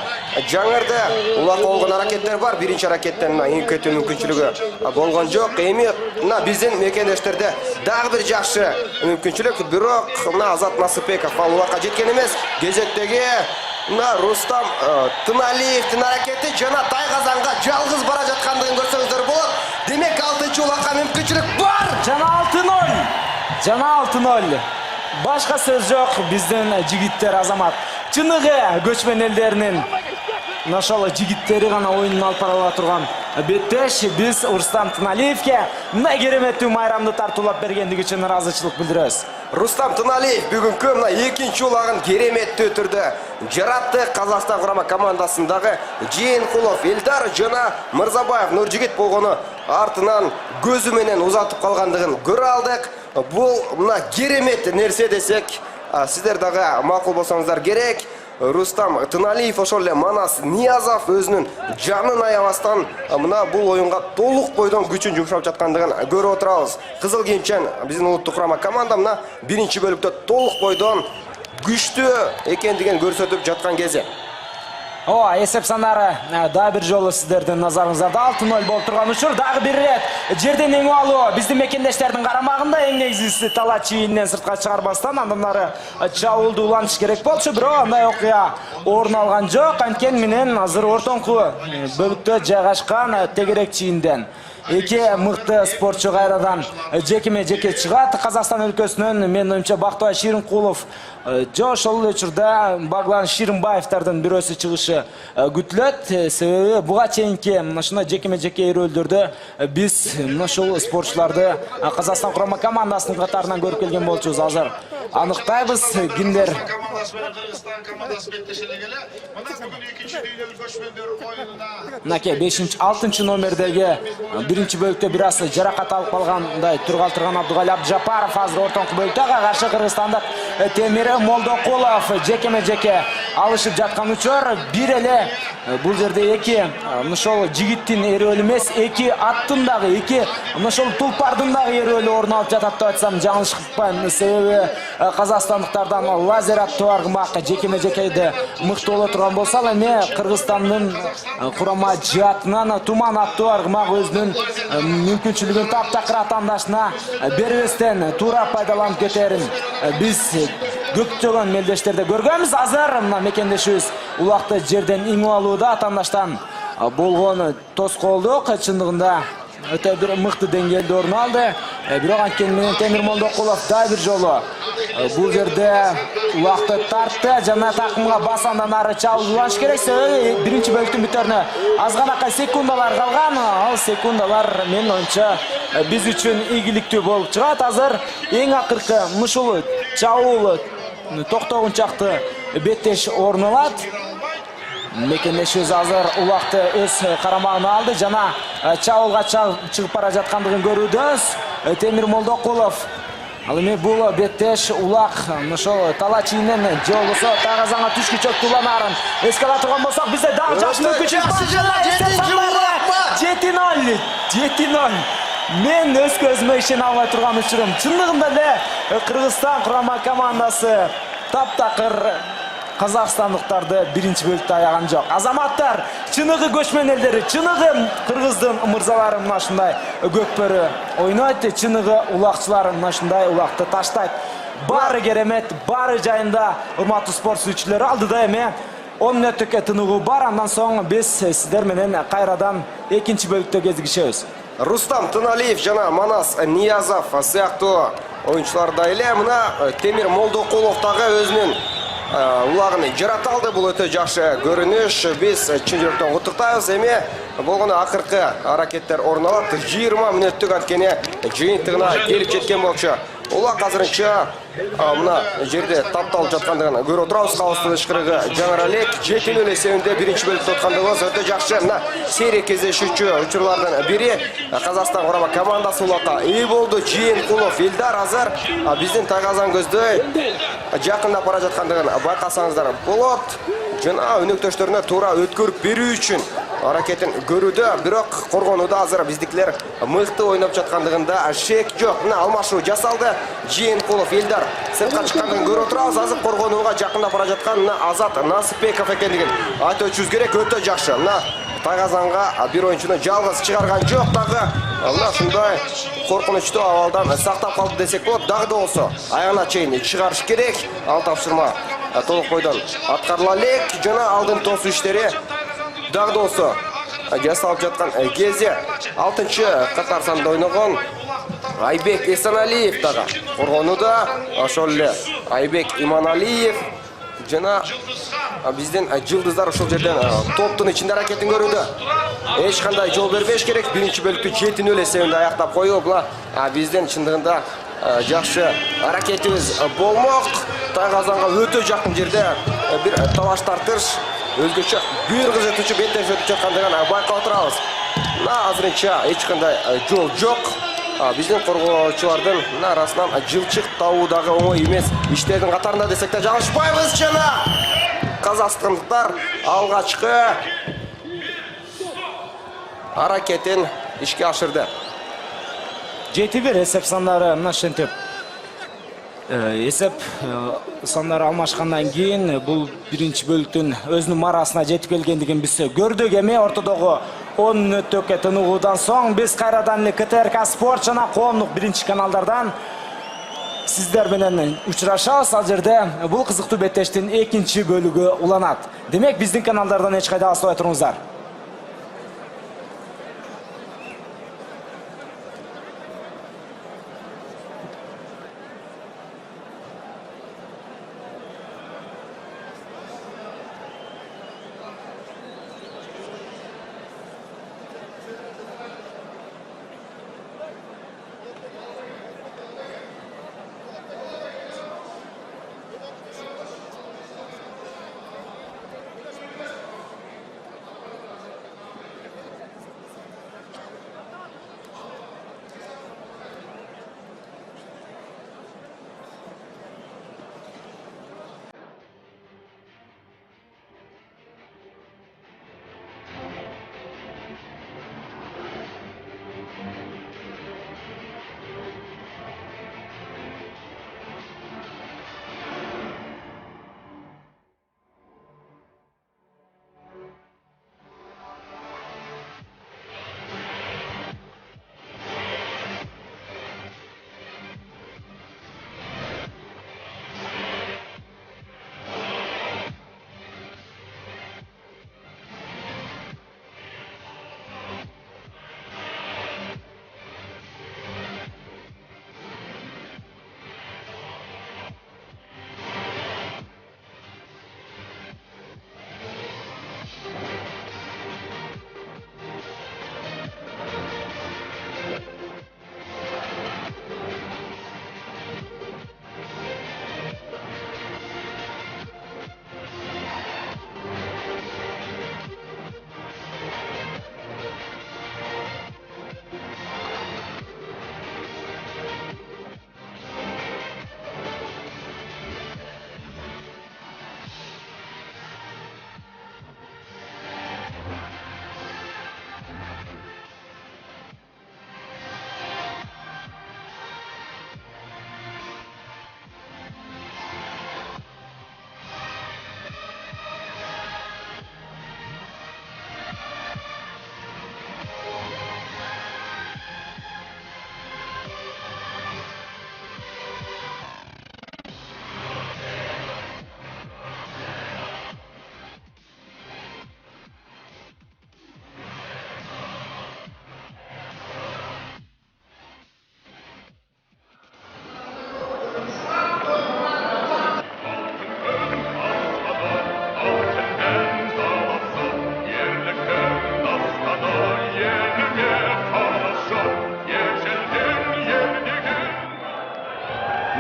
жаңырды. Улак болгон аракеттер бар. Биринчи аракеттен эң кетүү мүмкүнчүлүгү болгон жок. Эми мына биздин мекендештерде дагы бир жакшы мүмкүнчүлүк, бирок мына Азат Насыпбеков ал улакка жеткен эмес. Кезектеги мына Рустам Тыналиевдин аракети жана тайгазанга жалгыз бара жаткандыгын көрсөңүздөр болот. Демек 6-чы улакка мүмкүнчүлүк бар. Жана 6-0. Жана 6-0. Башка сөз жок. Биздин жигиттер Азамат чыныгы көчмөн элдеринин ошол жигиттери гана оюнун алып бара турган беттеш. Биз Рустам Тыналиевге мына кереметтүү майрамды тартуулап бергендиги үчүн ыраазычылык билдиребиз. Рустам Тыналиев бүгүнкү мына 2-чи улагын кереметтүү түрдө жаратты. Казакстан курама командасындагы Жээнкулов Элдар жана Мырзабаев Нуржигит болгону артынан көзү менен узатып калгандыгын көрө алдык. Бул мына керемет нерсе десек, сиздер дагы макул болсоңуздар керек. Рустам Тыналиев ошол эле Манас Ниязов өзүнүн жанын аябастан мына бул оюнга толук бойдон күчүн жумшап жаткандыгын көрүп отурабыз. Кызыл кийимчен биздин улуттук курама команда мына биринчи бөлүктө толук бойдон күчтүү экендигин көрсөтүп жаткан кези. Эсеп сандары дагы бир жолу сиздердин назарыңыздарда 6-0 болуп турган учур. Дагы бир ирет жерден эң алуу биздин мекендештердин карамагында. Эң негизгиси талач ийинен сыртка чыгарбастан андан ары чабуулду улантыш керек болчу. Бирок андай окуя орун алган жок. Анткени менен азыр ортоңку бөлүктө жайгашкан тегерек чийинден эки мыкты спортчу кайрадан жекеме-жеке чыгат. Казакстан өлкөсүнөн менин оюмча Бактыбай Ширинкулов жо ошол эле учурда Баглан Ширинбаевдардын бирөөсү чыгышы күтүлөт. Себеби буга чейинки ушундай жекеме-жеке эрөөлдөрдө биз ушул спортчуларды Казакстан курама командасынын катарынан көрүп келген болчубуз. Азыр аныктайбыз кимдер Наке 5-6 номердеги биринчи бөлүктө бир аз жаракат алып калгандай турган Абдугали Абдыжапаров азыр ортоңку бөлүктө каршы кыргызстандык Темир Молдокулов жекеме-жеке алышып жаткан учур. Бир эле бул жерде эки ошол жигиттин эрөөлү эмес, эки аттын дагы, эки ошол тулпардын дагы эрөөлү орун алып жатат деп айтсам жаңылышпайм. Себеби казакстандыктардан лазер аттуу аргымак жекеме-жекеде мыкты боло турган болсо, ал эми Кыргызстандын курама жаатынан Туман аттуу аргымак өзүнүн мүмкүнчүлүгүн таптакыр атаандашына бербестен туура пайдаланып кетерин биз көптөгөн мелдештерде көргөнбүз. Азыр мына мекендешибиз улакты жерден иңип алууда атаандаштан болгон тоскоолдук чындыгында өтө бир мыкты деңгээлде орун алды. Бирок анткени менен Темир Молдокулов да бир жолу бул жерде улакты тартты жана такымга басандан ары чабуулаш керек. Себеби биринчи бөлүктүн бүтөрүнө аз гана секундалар калган. Ал секундалар менин оюмча биз үчүн ийгиликтүү болуп чыгат. Азыр эң акыркы ушул чабуул токтогунчакты беттеш орун алат. Мекендешибиз азыр улакты өз карамагына алды жана чабуулга чыгып бара жаткандыгын көрүүдөбүз. Темир Молдокулов ал эми бул беттеш улак ошол тала чийинен же болбосо тагазаңа түшкүчө кулланарын эске ала турган болсок, бизде дагы жаш мүмкүнчүлүк бар. 7-0. Мен өз көзүмө ишене албай турган учурум. Чындыгында эле Кыргызстан курама командасы таптакыр казакстандыктарды биринчи бөлүктө аяган жок. Азаматтар, чыныгы көчмөн элдери, чыныгы кыргыздын мырзалары мына ушундай көкпөрү ойнойт, чыныгы улакчылар мына ушундай улакты таштайт. Баары керемет, баары жайында урматтуу спорт сүйүүчүлөр. Алдыда эми 10 мүнөттүк тыныгуу бар. Андан соң биз сиздер менен кайрадан экинчи бөлүктө кезигишебиз. Рустам Тыналиев жана Манас Ниязов сыяктуу оюнчуларда эле мына Темир Молдокулов дагы өзүнүн улагын жарата алды. Бул өтө жакшы көрүнүш. Биз чын жүрөктөн куттуктайбыз. Эми болгону акыркы аракеттер орун алат. 20 мүнөттүк анткени жыйынтыгына келип жеткен болчу. Улак азырынча мына жерде тапталып жаткандыгын көрүп отурабыз. Калыстын ышкырыгы жаңыралек 7-0 эсебинде биринчи бөлүктө өткөндүгүбүз өтө жакшы. Мына сейрек кездешүүчү учурлардын бири Казакстан курама командасы улакка үй болду. Жыйынкулов Элдар азыр биздин тайгазан көздөй жакындап бара жаткандыгын байкасаңыздар болот. Жана өнөктөштөрүнө туура өткөрүп берүү үчүн аракетин көрүүдө, бирок коргонууда азыр биздикилер мыкты ойноп жаткандыгында шек жок. Мына алмашуу жасалды. Жыйынкулов Элдар сыртка чыккандыгын көрүп отурабыз. Азыр коргонууга жакындап бара жаткан мына Азат Насыпбеков экендигин айтып өтүшүбүз керек. Өтө жакшы. Мына тайгазанга бир оюнчуну жалгыз чыгарган жок, дагы мына ушундай коркунучтуу абалдан сактап калды десек болот. Дагы да болсо аягына чейин чыгарыш керек. Ал тапшырма толук бойдон аткарыла элек. Жана алдын тосуу иштери дагы да болсо жасалып жаткан кезде 6-чы катар санда ойногон Айбек Эсеналиев дагы коргонууда. Ошол эле Айбек Иманалиев жана биздин жылдыздар ушул жерден топтун ичинде аракетин көрүүдө. Эч кандай жол бербеш керек. Биринчи бөлүктү 7-0 эсебинде аяктап коюп, биздин чындыгында жакшы аракетибиз болмок. Тайгазанга өтө жакын жерде бир талаш тартыш, өзгөчө бир кызытуучу беттеш өтүп жаткандыгын байкап отурабыз. Мына азырынча эч кандай жол жок. Биздин коргоочулардын арасынан жылчык табуу дагы оңой эмес иштердин катарында десек да жаңылышпайбыз. Жана казакстандыктар алгачкы аракетин ишке ашырды. 7-1 эсеп сандары мына ошентип эсеп сандары алмашкандан кийин бул биринчи бөлүктүн өзүнүн марасына жетип келгендигин биз көрдүк. Эми ортодогу 10 мүнөттүк тыныгуудан соң биз кайрадан эле КТРК спорт жана коомдук биринчи каналдардан сиздер менен учурашабыз. Ал жерде бул кызыктуу беттештин экинчи бөлүгү уланат. Демек биздин каналдардан эч кайда алыстабай туруңуздар.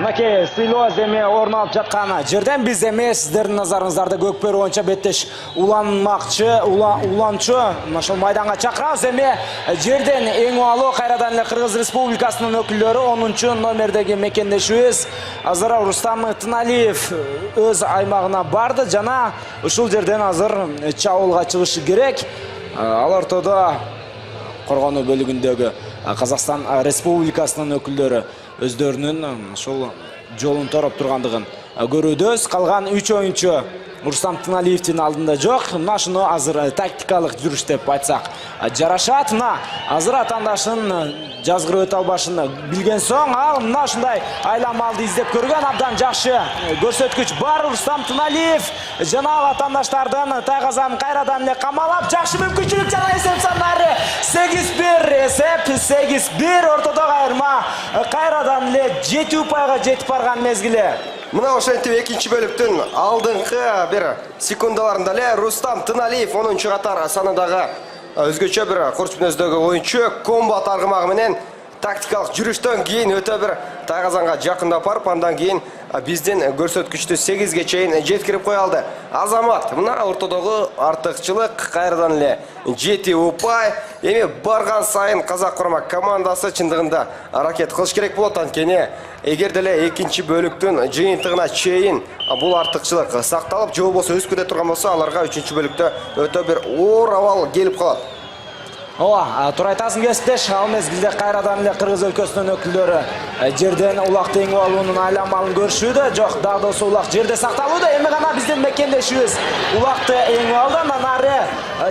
Мынакей сыйлоз эме орун алып жаткан жерден биз эме сиздердин назарыңыздарды көкпөр боюнча беттеш уланчу ошол майданга чакырабыз. Эме жерден эң убалуу кайрадан эле Кыргыз Республикасынын өкүлдөрү 10 номердеги мекендешибиз азыр Рустам Тыналиев өз аймагына барды жана ушул жерден азыр чабуулга чыгышы керек. Ал ортодо Коргонуу бөлүгүндөгү Казакстан Республикасынын өкүлдөрү өздөрүнүн ушул жолун тороп тургандыгын көрүүдөбүз. Калган 3 оюнчу Рустам Тыналиевдин алдында жок. Мына шуну азыр тактикалык жүрүш деп айтсак жарашат. Мына азыр атаандашын жазгырып өтө албашын билген соң ал мына ушундай айламалды издеп көргөн абдан жакшы көрсөткүч бар. Рустам Тыналиев жана атаандаштардын тайгазан кайрадан эле камалап жакшы мүмкүнчүлүк жана эсеп сандары 8-1 эсеп 8-1 ортодогу айырма кайрадан эле 7 упайга жетип барган мезгили. Мына ошентип экинчи бөлүктүн алдыңкы бир секундаларында эле Рустам Тыналиев 10-чу катар санындагы өзгөчө бир курч мүнөздөгү оюнчу комбат аргымагы менен тактикалык жүрүштөн кийин өтө бир тайгазанга жакындап барып, андан кийин биздин көрсөткүчтү 8ге чейин жеткирип кое алды. Азамат мына ортодогу артыкчылык кайрадан эле 7 упай. Эми барган сайын казак курама командасы чындыгында аракет кылыш керек болот. Анткени эгер деле экинчи бөлүктүн жыйынтыгына чейин бул артыкчылык сакталып, же болбосо өсүп кете турган болсо, аларга 3-чү бөлүктө өтө бир оор абал келип калат. Туура айтасың кесиптеш. Ал мезгилде кайрадан эле Кыргыз өлкөсүнүн өкүлдөрү жерден улак тең алуунун айламалын көрүшүүдө. Жок, дагы да улак жерде сакталууда. Эми гана биздин мекендешибиз улакты эң алды. Нары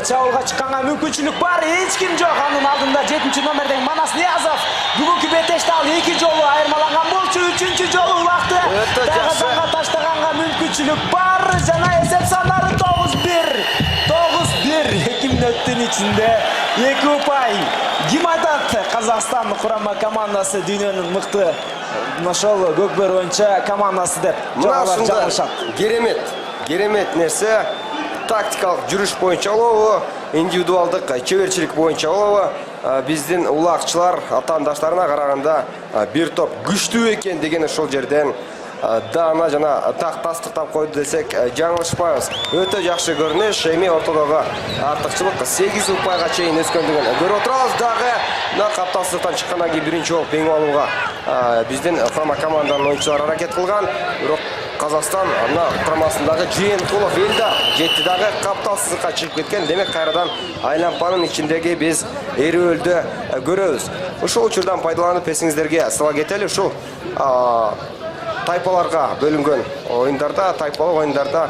чабуулга чыкканга мүмкүнчүлүк бар. Эч ким жок. Анын алдында 7 номерден Манас Ниязов бүгүнкү бетеште ал 2 жолу айырмаланган болчу. 3-чү жолу улакты тайгазанга таштаганга мүмкүнчүлүк бар. Жана эсеп сандары 9-1. 2 мүнөттүн ичинде 2 упай. Ким айтат? Казакстан курама командасы дүйнөнүн мыкты ошол көкбөр боюнча командасы деп жаалар жагышат. Керемет нерсе тактикалык жүрүш боюнча болобу, индивидуалдык чеберчилик боюнча болобу, биздин улакчылар атаандаштарына караганда бир топ күчтүү экен деген ошол жерден даана жана тактастыктап койду десек жаңылышпайбыз. Өтө жакшы көрүнүш. Эми ортодогу артыкчылык 8 упайга чейин өскөндүгүн көрүп отурабыз. Дагы мына капталсыздыктан чыккандан кийин биринчи жолу теңип алууга биздин курама команданын оюнчулары аракет кылган. Бирок Казакстан мына курамасындагы Жыйынкулов Элдар жетти дагы капталсыздыкка чыгып кеткен. Демек кайрадан айлампанын ичиндеги биз эрөөлдү көрөбүз. Ушул учурдан пайдаланып эсиңиздерге сала кетели. Ушул тайпаларга бөлүнгөн оюндарда, тайпалык оюндарда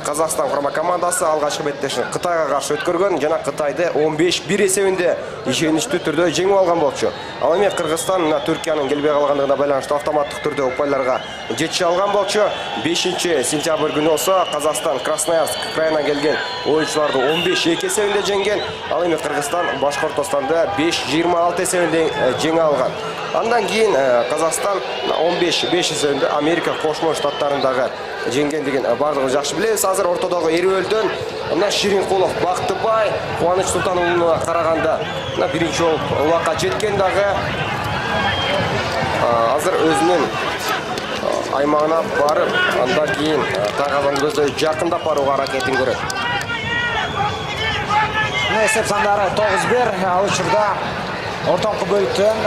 Казакстан курама командасы алгачкы беттешин Кытайга каршы өткөргөн жана Кытайды 15-1 эсебинде ишеничтүү түрдө жеңип алган болчу. Ал эми Кыргызстан мына Түркиянын келбей калгандыгына байланыштуу автоматтык түрдө упайларга жетише алган болчу. 5-сентябрь күнү болсо Казакстан Красноярск крайынан келген оюнчуларды 15-2 эсебинде жеңген. Ал эми Кыргызстан Башкортостонду 5-26 эсебинде жеңе алган. Андан кийин Казакстан 15-5 эсебинде Америка Кошмо Штаттарындагы жеңгендигин бардыгы жакшы билебиз. Азыр ортодогу эрөөлдөн мына Ширинкулов Бактыбай Кубаныч Султан уулуна караганда мына биринчи жолу улакка жеткен дагы азыр өзүнүн аймагына барып, андан кийин тайгазан көздөй жакындап барууга аракетин көрөт. Эсеп сандары 9-1. Ал учурда ортоңку бөлүктөн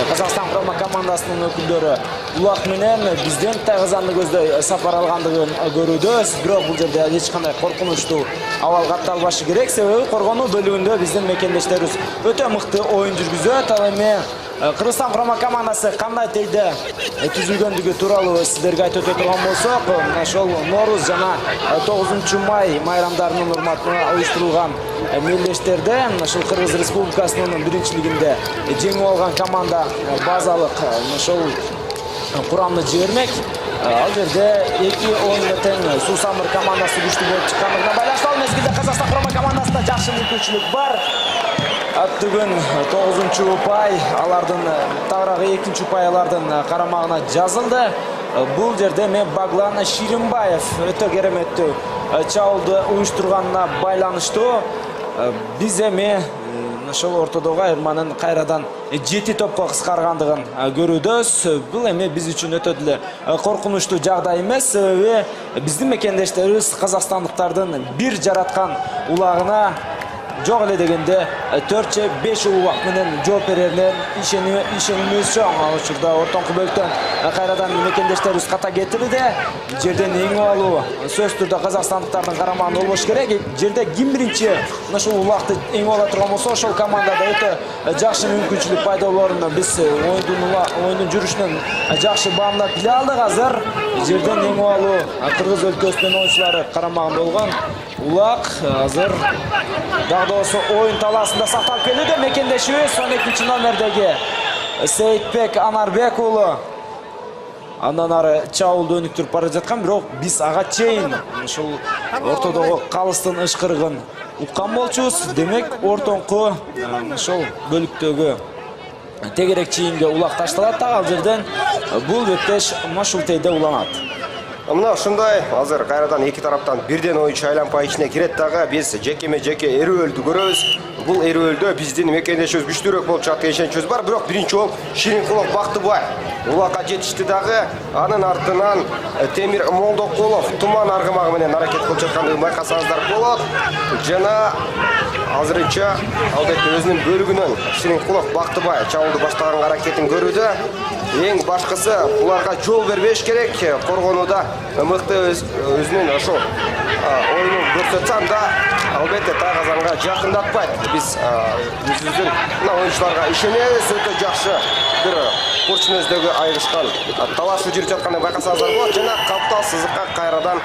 Казакстан курама командасынын өкүлдөрү улак менен биздин тайгазанды көздөй сапар алгандыгын көрүүдөбүз. Бирок бул жерде эч кандай коркунучтуу абал катталбашы керек. Себеби Коргонуу бөлүгүндө биздин мекендештерибиз өтө мыкты оюн жүргүзөт. Ал эми Кыргызстан курама командасы кандай тейде түзүлгөндүгү тууралуу сиздерге айтып өтө турган болсок, ошол Нооруз жана 9-май майрамдарынын урматына уюштурулган мелдештерде ошол Кыргыз Республикасынын биринчилигинде жеңип алган команда базалык ошол курамды жибермек. Ал жерде 2 оюнда тең Суусамыр командасы күчтүү болуп чыккандыгына байланыштуу ал мезгилде Казакстан курама командасында жакшы мүмкүнчүлүк бар. Аттыгын 9-чу упай алардын тагыраагы 2-чи упай алардын карамагына жазылды. Бул жерде Баглан Ширинбаев өтө кереметтүү чабуулду уюштурганына байланыштуу биз эми ошол ортодогу айырманын кайрадан 7 топко кыскаргандыгын көрүүдөбүз. Бул эми биз үчүн өтө деле коркунучтуу жагдай эмес, себеби биздин мекендештерибиз казакстандыктардын бир жараткан улагына жок эле дегенде 4 же 5 улак менен жооп береринен ишенимибиз чоң. Ал учурда ортоңку бөлүктөн кайрадан мекендештерибиз ката кетирди. Жерден эң абалуу сөзсүз түрдө казакстандыктардын карамагында болбош керек. Жерде ким биринчи ушул улакты эң ала турган болсо, ошол командада өтө жакшы мүмкүнчүлүк пайда болоруна биз оюндун жүрүшүнөн жакшы баамдап биле алдык. Азыр жерден эң абалуу Кыргыз өлкөсүнүн оюнчулары карамагында болгон улак азыр дагы оюн талаасында сакталып келүүдө. Мекендешибиз 12 номердеги Сейитбек Анарбек уулу андан ары чабуулду өнүктүрүп бара жаткан, бирок биз ага чейин ушул ортодогу калыстын ышкырыгын уккан болчубуз. Демек ортоңку ошол бөлүктөгү тегерек чийинге улак ташталат да, ал жерден бул беттеш Машултейде уланат. Мына ушундай азыр кайрадан эки тараптан бирден оюнчу айланпа ичине кирет дагы. Биз жеке-жеке эрүүөлдү көрөбүз. Бул эрүүөлдө биздин мекендешибиз күчтүүрөөк болуп чыгат деген ишеничибиз бар. Бирок биринчи болуп Ширинкулов Бактыбай улакка жетишти дагы. Анын артынан Темир Молдокулов туман аргымагы менен аракет кылып жаткандыгын байкасаңыздар болот. Жана азырынча албетте өзүнүн бөлүгүнөн Ширинкулов Бактыбай чабуулду баштаганга аракетин көрүүдө. Эң башкысы буларга жол бербеш керек. Коргонууда мыкты өзүнүн ошол оюнун көрсөтсө анда албетте тайгазанга жакындатпайт. Биз өзүбүздүн мына оюнчуларга ишенебиз. Өтө жакшы бир курчунөздөгү айрышкан талашуу жүрүп жатканын байкасаңыздар болот. Жана каптал сызыкка кайрадан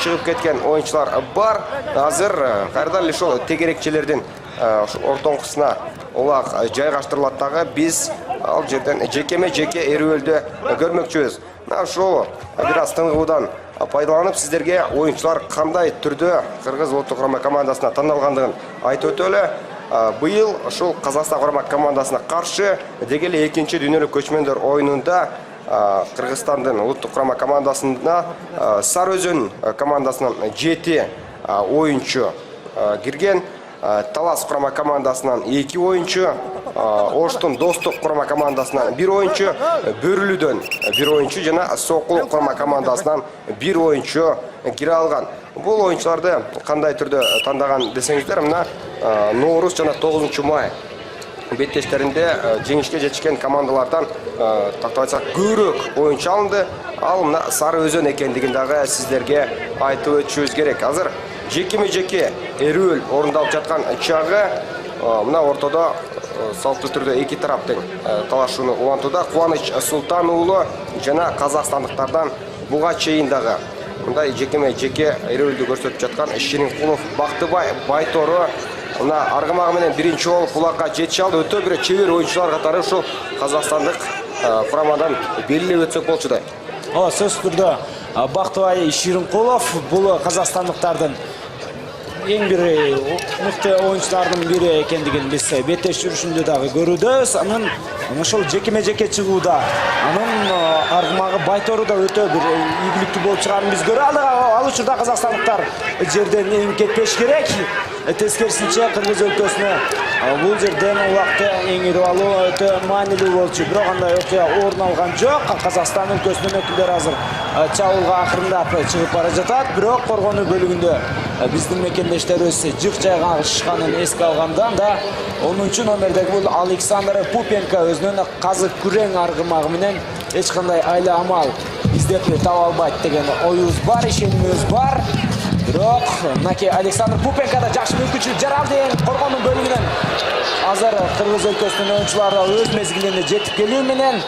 чыгып кеткен оюнчулар бар. Азыр кайрадан эле ошол тегерекчелердин ортоңкусуна улак жайгаштырылат дагы. Биз ал жерден жеке-жеке эрүүөлдү көрмөкчүбүз. Ошол бир аз тынгуудан пайдаланып сиздерге оюнчулар кандай түрдө Кыргыз улуттук курама командасына тандалгандыгын айтып өтөлү. Быйыл ошол Казакстан курама командасына каршы деги эле экинчи дүйнөлүк көчмөндөр оюнунда Кыргызстандын улуттук курама командасына Сары Өзөн командасынан 7 оюнчу кирген. Талас курама командасынан 2 оюнчу, Оштун Достук курама командасынан 1 оюнчу, Бөрүлүдөн 1 оюнчу жана Сокул курама командасынан 1 оюнчу кире алган. Бул оюнчуларды кандай түрдө тандаган десеңиздер, мына Ноорус жана 9 май беттештеринде жеңишке жетишкен командалардан тактап айтсак көбүрөөк оюнчу алынды. Ал мына Сары Өзөн экендигин дагы сиздерге айтып өтүшүбүз керек. Азыр жеке-жеке эрүүл орундалып жаткан чагы мына ортодо салттуу түрдө эки тараптын талашууну улантууда. Кубаныч Султан уулу жана казакстандыктардан буга чейин дагы мындай жеке-жеке эрүүлдү көрсөтүп жаткан Ширинкулов Бактыбай байтору мына аргымагы менен биринчи болуп улакка жетише алды. Өтө бир чебер оюнчулар катары ушул казакстандык курамадан белгилеп өтсөк болчудай. Сөзсүз түрдө Бактыбай Ширинкулов бул казакстандыктардын эң бир мыкты оюнчулардын бири экендигин биз беттеш жүрүшүндө дагы көрүүдөбүз. Анын ошол жеке-жеке чыгууда анын аргымагы байтору да өтө бир ийгиликтүү болуп чыганын биз көрө алдык. Ал учурда казакстандыктар жерден эң кетпеш керек. Тескерисинче Кыргыз өлкөсүнө бул жерден улакты эң алуу өтө маанилүү болчу. Бирок андай окуя орун алган жок. Казакстан өлкөсүнүн өкүлдөрү азыр чабуулга акырындап чыгып бара жатат. Бирок коргонуу бөлүгүндө биздин мекендештерибиз жык жайгашканын эске алганда да 10 номердеги бул Александр Пупенко өзүнүн казык күрең аргымагы менен эч кандай айла амал издеп таба албайт деген оюбуз бар, ишенимибиз бар. Бирок мынакей Александр Пупенко да жакшы мүмкүнчүлүк жаралды. Коргонуу бөлүгүнөн азыр Кыргыз өлкөсүнүн оюнчулары өз мезгилинде жетип келүү менен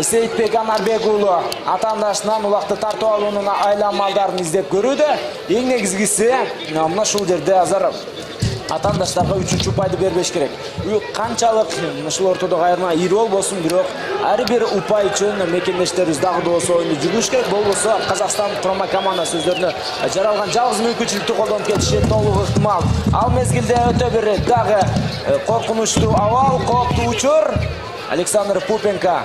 Сейитбек Анарбек уулу атаандашынан улакты тартып алуунун айла амалдарын издеп көрүүдө. Эң негизгиси мына ушул жерде азыр атаандаштарга үчүнчү упайды бербеш керек. Канчалык ушул ортодогу айырма ийри болбосун, бирок ар бир упай үчүн мекендештерибиз дагы болсо оюнду жүргүш керек. Болбосо Казакстан курама командасы өздөрүнө жаралган жалгыз мүмкүнчүлүктү колдонуп кетишет болуу ыктымал. Ал мезгилде өтө бир дагы коркунучтуу абал, кооптуу учур. Александр Пупенко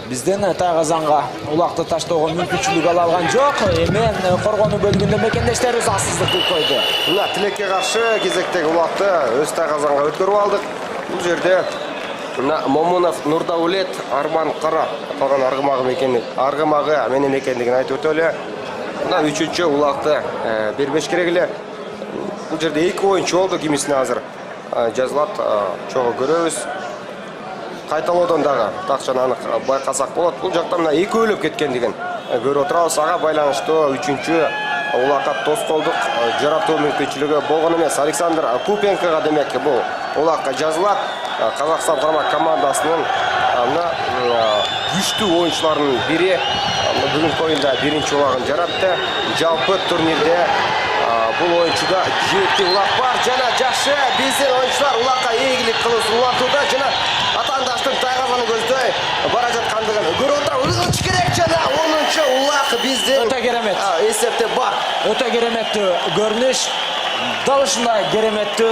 бизден тайгазанга улакты таштоого мүмкүнчүлүк ала алган жок. Эми коргонуу бөлүгүндө мекендештерибиз асыздык кылып койду. Мына тилекке каршы кезектеги улакты өз тайгазанга өткөрүп алдык. Бұл жерде Момунов Нурдаулет Арман Қара қалған арғымағы менен екендігін айтып өтөлі. Үшінші улақты бербеш керегілі. Бұл жерде 2 ойыншы oldu кимисіне азыр жазылат чоғы көрөбүз. Қайталаудан дағы тақшан анық байқасақ болады. Бұл жақта 2 өліп кеткендігін көріп отырабыз. Аға байланышты 3-ші улаққа тосқолдық жарату мүмкіншілігі болған емес. Александр Пупенкоға демек бұл улаққа жазылат. Қазақстан құрама командасының күшті ойыншыларының бірі бүгін ойында 1-ші улағын жаратты. Жалпы турнирде бұл ойыншыда 7 улақ бар. Жана жақшы бізден ойыншылар улаққа егілік қылысын улатуда. Жана атандаштың тайғазаны көздөй бара жатқандығын көріп отырмыз. Керек жана 10-ші улақ бізден өте керемет есепте бар. Өте кереметті көрініш. Далышында кереметті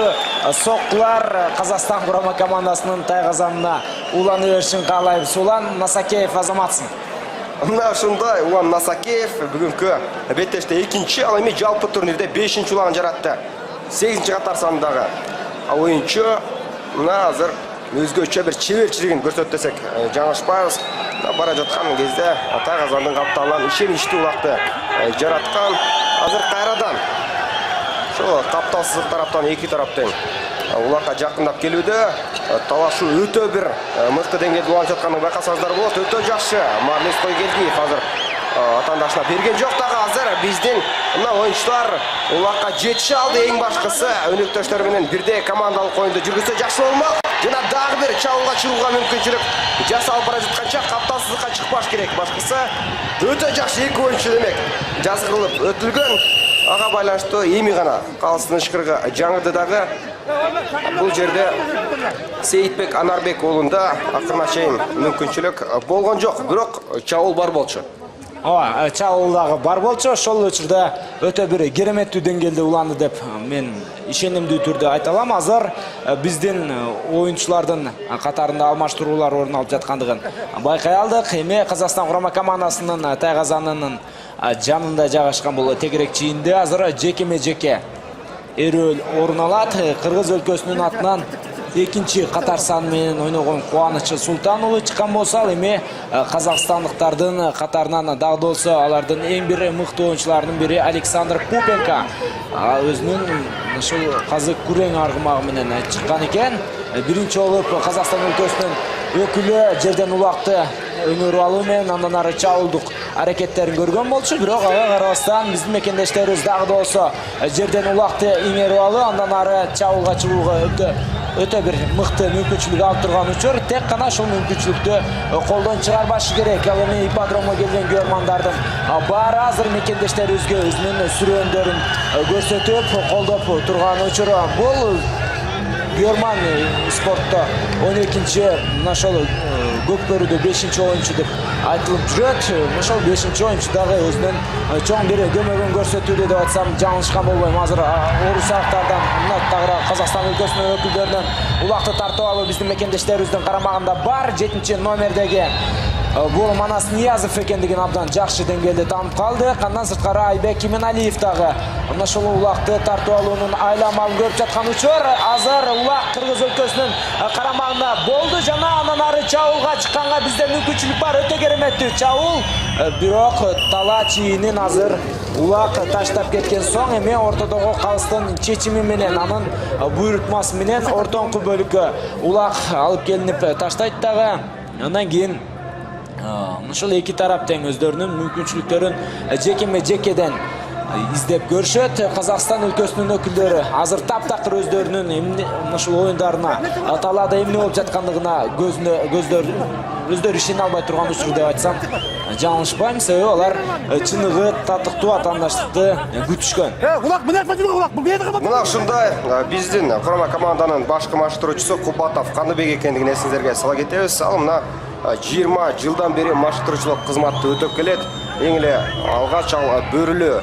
соққылар Қазақстан құрама командасының тайғазанына уланы өршін қалайбыз. Улан Насакеев азаматсын. Мына шындай Улан Насакеев бүгінгі беттеште 2-ші, ал еме жалпы турнирде 5-ші улағын жаратты. 8-ші қатар санындағы ойыншы мына азыр өзгөчө бір чеберчилигин көрсөтсек жаңылышпайбыз. Бара жатқан кезде тайғазандың капталынан ишеничтүү улакты жараткан. Азыр кайрадан капталсыз тараптан 2 тараптан улакка жакындап келүүдө. Талашу өтө бир мыкты деңгээлде уланып жатканын байкасаңыздар болот. Өтө жакшы. Марлис Койгелдиев азыр атандашына берген жок дагы. Азыр биздин мына ойынчулар улакка жетиши алды. Эң башкысы өнөктөштөр менен бирдей командалык оюнду жүргүзсө жакшы болмок. Жана дагы бир чабуулга чыгууга мүмкүнчүлүк жасалып бара жатканча капталсыздыкка чыкпаш керек. Башкысы өтө жакшы 2 ойынчу демек жазылып өтүлгөн. Ага байланыштуу эми гана калыстын ышкырга жаңырды дагы. Бул жерде Сейитбек Анарбек уулунда акырына чейин мүмкүнчүлүк болгон жок, бирок чабуул бар болчу. Ооба, чабуулдагы бар болчу. Ошол учурда өтө бир кереметтүү деңгээлде уланды деп мен ишенимдүү түрдө айта алам. Азыр биздин оюнчулардын катарында алмаштыруулар орун алып жаткандыгын байкай алдык. Эми Казакстан курама командасынын тайгазанынын жанында жайгашкан бул тегерек чийинде азыр жекеме-жеке эрөөл орун алат. Кыргыз өлкөсүнүн атынан 2-чи катар саны менен ойногон Кубаныч Султан уулу чыккан болсо, ал эми казакстандыктардын катарынан дагы болсо алардын эң бир мыкты оюнчуларынын бири Александр Пупенко өзүнүн ушул казык күрең аргымагы менен чыккан экен. Биринчи болуп Казакстан өлкөсүнүн өкүлү жерден улакты өнөрүп алуу менен андан ары чабуулдук аракеттерин көргөн болчу. Бирок ага карабастан биздин мекендештерибиз дагы болсо жерден улакты иңерип алуу, андан ары чабуулга чыгууга өтө бир мыкты мүмкүнчүлүк алып турган учур. Тек гана ушул мүмкүнчүлүктү колдон чыгарбашы керек. Ал эми ипподромго келген көрөрмандардын баары азыр мекендештерибизге өзүнүн сүрөөндөрүн көрсөтүп колдоп турган учур. Бул Görman sportта 12-ci ошол көк бөрүдө 5-ci оюнчу деп айтылып жүрөт. Ошол 5-ci оюнчу дагы өзүнүн чоң бир көмөгүн көрсөтүүдө деп айтсам жаңылышкан болбойм. Азыр орусактардан мына тагыра Казакстан өлкөсүнүн өкүлдөрүнөн улакты тартып алуу биздин мекендештерибиздин карамагында бар. 7-ci номердеги бул Манас Ниязов экендигин абдан жакшы деңгээлде таанып калды. Андан сырткары Айбек Именалиев дагы мына ошол улакты тартып алуунун айламалын көрүп жаткан учур. Азыр улак Кыргыз өлкөсүнүн карамагында болду жана андан ары чабуулга чыкканга бизде мүмкүнчүлүк бар. Өтө кереметтүү чабуул. Бирок тала чийинин азыр улак таштап кеткен соң эми ортодогу калыстын чечими менен анын буйрутмасы менен ортоңку бөлүккө улак алып келинип таштайт дагы. Андан кийин ошол эки тарап тең өздөрүнүн мүмкүнчүлүктөрүн жекеме-жекеден издеп көрүшөт. Казакстан өлкөсүнүн өкүлдөрү азыр таптакыр өздөрүнүн ушул оюндарына талаада эмне болуп жаткандыгына өздөрү ишене албай турган учур деп айтсам жаңылышпайм. Себеби алар чыныгы татыктуу атаандаштыкты күтүшкөн. Мына ушундай биздин курама команданын башкы машыктыруучусу Кубатов Каныбек экендигин эсиңизерге сала кетебиз. Ал мына 20 жылдан бери машыктыруучулук кызматты өтөп келет. Эң эле алгач ал бөрүлүү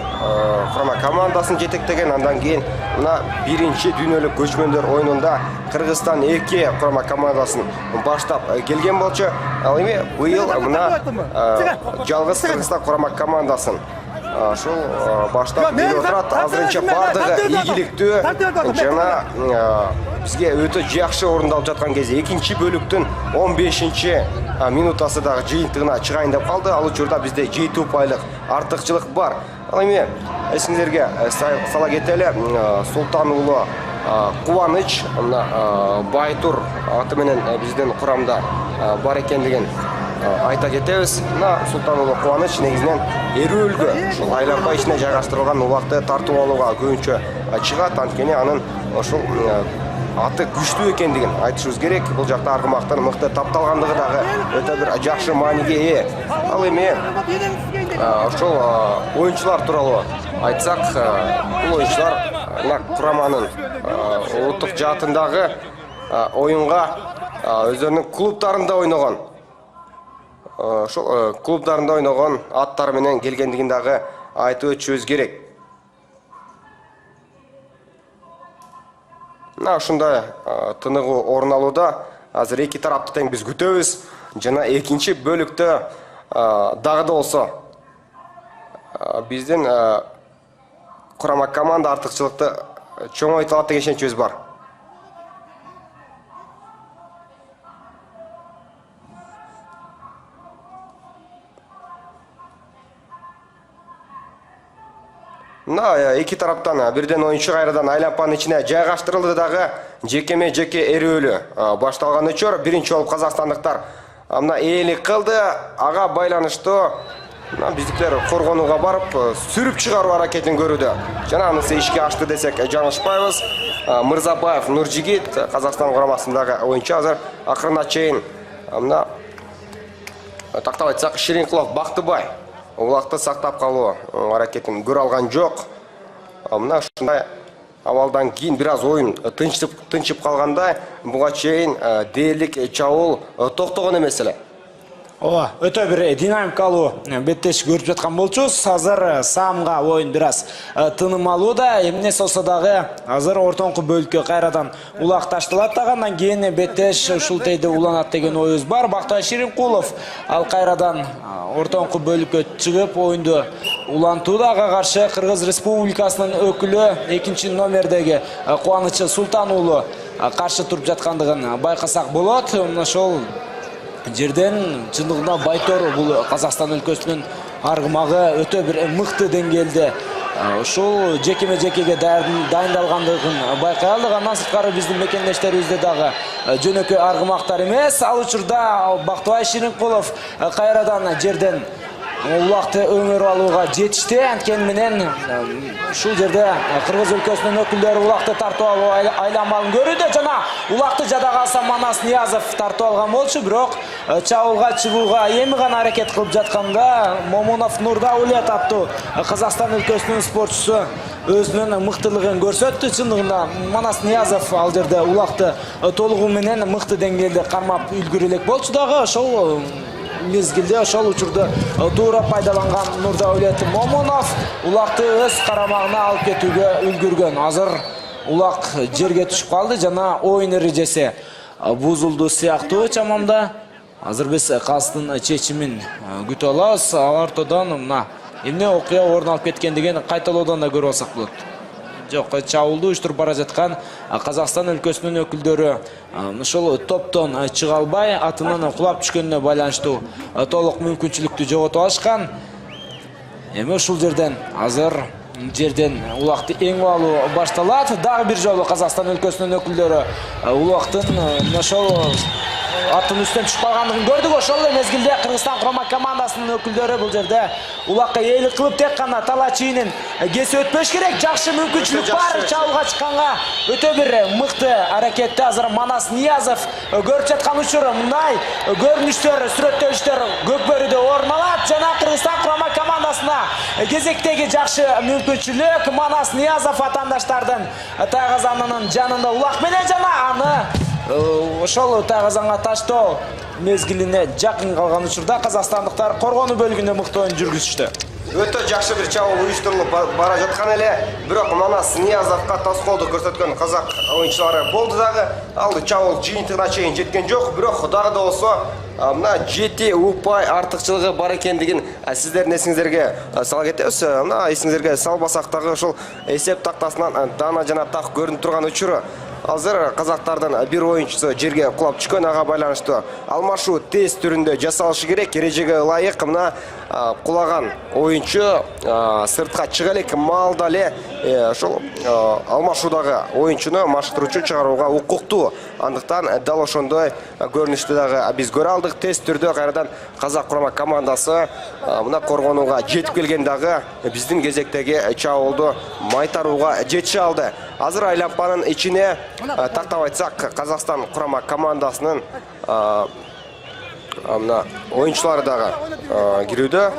курама командасын жетектеген. Андан кийин мына 1-чи дүйнөлүк көчмөндөр оюнунда Кыргызстан 2 курама командасын баштап келген болчу. Ал эми быйыл мына жалгыз Кыргызстан курама командасын ошол баштап келип отурат. Азырынча бардыгы ийгиликтүү жана бизге өтө жакшы орундалып жаткан кезде экинчи бөлүктүн 15-минутасы дагы жыйынтыгына чыгайын деп калды. Ал учурда бизде 7 упайлык артыкчылык бар. Ал эми эсиңерге сала кетели, Султан уулу Кубаныч мына Байтур аты менен биздин курамда бар экендигин айта кетебиз. Мына Султан уулу Кубаныч негизинен эрүүлгө, ушул айланма ичине жайгаштырылган убакты тартып алууга көбүнчө чыгат. Анткени анын ошол аты күчтүү экендигин айтышыбыз керек. Бул жакта аргымактын мыкты тапталгандыгы дагы өтө бир жакшы мааниге ээ. Ал эми ошол оюнчулар тууралуу айтсак, бул оюнчулар кураманын улуттук жаатындагы оюнга өздөрүнүн клубдарында ойногон, ошол клубдарында ойногон аттары менен келгендигин дагы айтып өтүшүбүз керек. Мына ушундай тыныгуу орун алууда. Азыр эки тарапты тең биз күтөбүз жана экинчи бөлүктө дагы да болсо биздин курама команда артыкчылыкты чоңойто алат деген ишеничибиз бар. Мына эки тараптан бирден оюнчу кайрадан айланпанын ичине жайгаштырылды дагы жекеме-жеке эрүүлүү башталган учур. Биринчи болуп казакстандыктар мына ээлик кылды. Ага байланыштуу биздикилер коргонууга барып сүрүп чыгаруу аракетин көрүүдө. Жана анысы ишке ашты десек жаңылышпайбыз. Мырзабаев Нуржигит Казакстан курамасындагы оюнчу азыр акырына чейин мына тактап айтсак Ширинкулов Бактыбай убакытты сактап калуу аракетин көрө алган жок. Мына ушундай абалдан кийин бир аз оюн тынчып калгандай, буга чейин дээрлик чабуул токтогон эмес эле. Ооба, өтө бир динамикалуу беттеш көрүп жаткан болчубуз. Азыр Самга оюн бир аз тыным алууда. Эмне болсо дагы азыр ортоңку бөлүккө кайрадан улак ташталат дагы. Андан кийин беттеш ушул тейде уланат деген оюбуз бар. Бактыбай Ширинкулов ал кайрадан ортоңку бөлүккө чыгып оюнду улантууда. Ага каршы Кыргыз Республикасынын өкүлү экинчи номердеги Кубаныч Султан уулу каршы туруп жаткандыгын байкасак болот. Ошол жерден чындыгында Байтор бул Казакстан өлкөсүнүн аргымагы өтө бир мыкты деңгээлде ушул жекеме-жекеге дайындалгандыгын байкай алдык. Андан сырткары биздин мекендештерибизде дагы жөнөкөй аргымактар эмес. Ал учурда Бактыбай Ширинкулов кайрадан жерден улакты өңөрүп алууга жетишти. Анткени менен ушул жерде Кыргыз өлкөсүнүн өкүлдөрү улакты тартып алуу айланмалын көрүүдө жана улакты жадага алса Манас Ниязов тартып алган болчу. Бирок чабуулга чыгууга эми гана аракет кылып жатканда Момунов Нурдаулет аттуу Казакстан өлкөсүнүн спортчусу өзүнүн мыктылыгын көрсөттү. Чындыгында Манас Ниязов ал жерде улакты толугу менен мыкты деңгээлде кармап үлгүрө элек болчу дагы. Ошол мезгилде ошол учурду туура пайдаланган Нурдаулет Момунов улакты өз карамагына алып кетүүгө үлгүргөн. Азыр улак жерге түшүп калды жана оюн эрежеси бузулду сыяктуу чамамда. Азыр биз кастын чечимин күтүп алабыз. Ал ортодон мына эмне окуя орун алып кеткендигин кайталоодон да көрүп алсак болот. Жок, чабуулду уюштуруп бара жаткан Казакстан өлкөсүнүн өкүлдөрү ошол топтон чыга албай атынан кулап түшкөнүнө байланыштуу толук мүмкүнчүлүктү жоготуп алышкан. Эми ушул жерден азыр жерден улакты эңип алуу башталат. Дагы бир жолу Казакстан өлкөсүнүн өкүлдөрү улактын ошол аттын үстүнөн түшүп калгандыгын көрдүк. Ошол эле мезгилде Кыргызстан курама командасынын өкүлдөрү бул жерде улакка ээлик кылып тек гана тала чийинин кесип өтпөш керек. Жакшы мүмкүнчүлүк бар чабуулга чыкканга. Өтө бир мыкты аракетти азыр Манас Ниязов көрүп жаткан учур. Мындай көрүнүштөр, сүрөттөлүштөр Көкбөрүдө орун алат жана Кыргызстан курама командасына кезектеги жакшы мүмкүнчүлүк. Манас Ниязов атаандаштардын тайгазанынын жанында улак менен жана аны ошол тайгазанга таштоо мезгилине жакын калган учурда казакстандыктар коргонуу бөлүгүндө мыкты оюн жүргүзүштү. Өтө жакшы бир чабуул уюштурулуп бара жаткан эле, бирок Манас Ниязовго тоскоолдук көрсөткөн казак оюнчулары болду дагы. Ал чабуул жыйынтыгына чейин жеткен жок, бирок дагы да болсо мына 7 ұпай артықшылығы бар екендігін сіздердің есіңіздерге сала кетеміз. Мына есіңіздерге салбасақтағы ушул есеп тақтасынан дана жана так көрініп тұрған учуру. Азыр қазақтардың bir ойыншысы жерге құлап түшкөн, ага байланыштуу алмашуу тест түрүндө жасалышы керек. Эрежеге ылайык мына кулаган ойынчу сыртка чыга элек маалда эле ошол алмашуудагы ойынчуну машыктыруучу чыгарууга укуктуу. Андыктан дал ошондой көрүнүштү дагы биз көрө алдык. Тест түрдө кайрадан казак курама командасы мына коргонууга жетип келген дагы биздин кезектеги чабуулду майтарууга жетише алды. Азыр айлампанын ичине тактап айтсак, Казакстан курама командасынын мына oyuncuları дагы кирүүдө.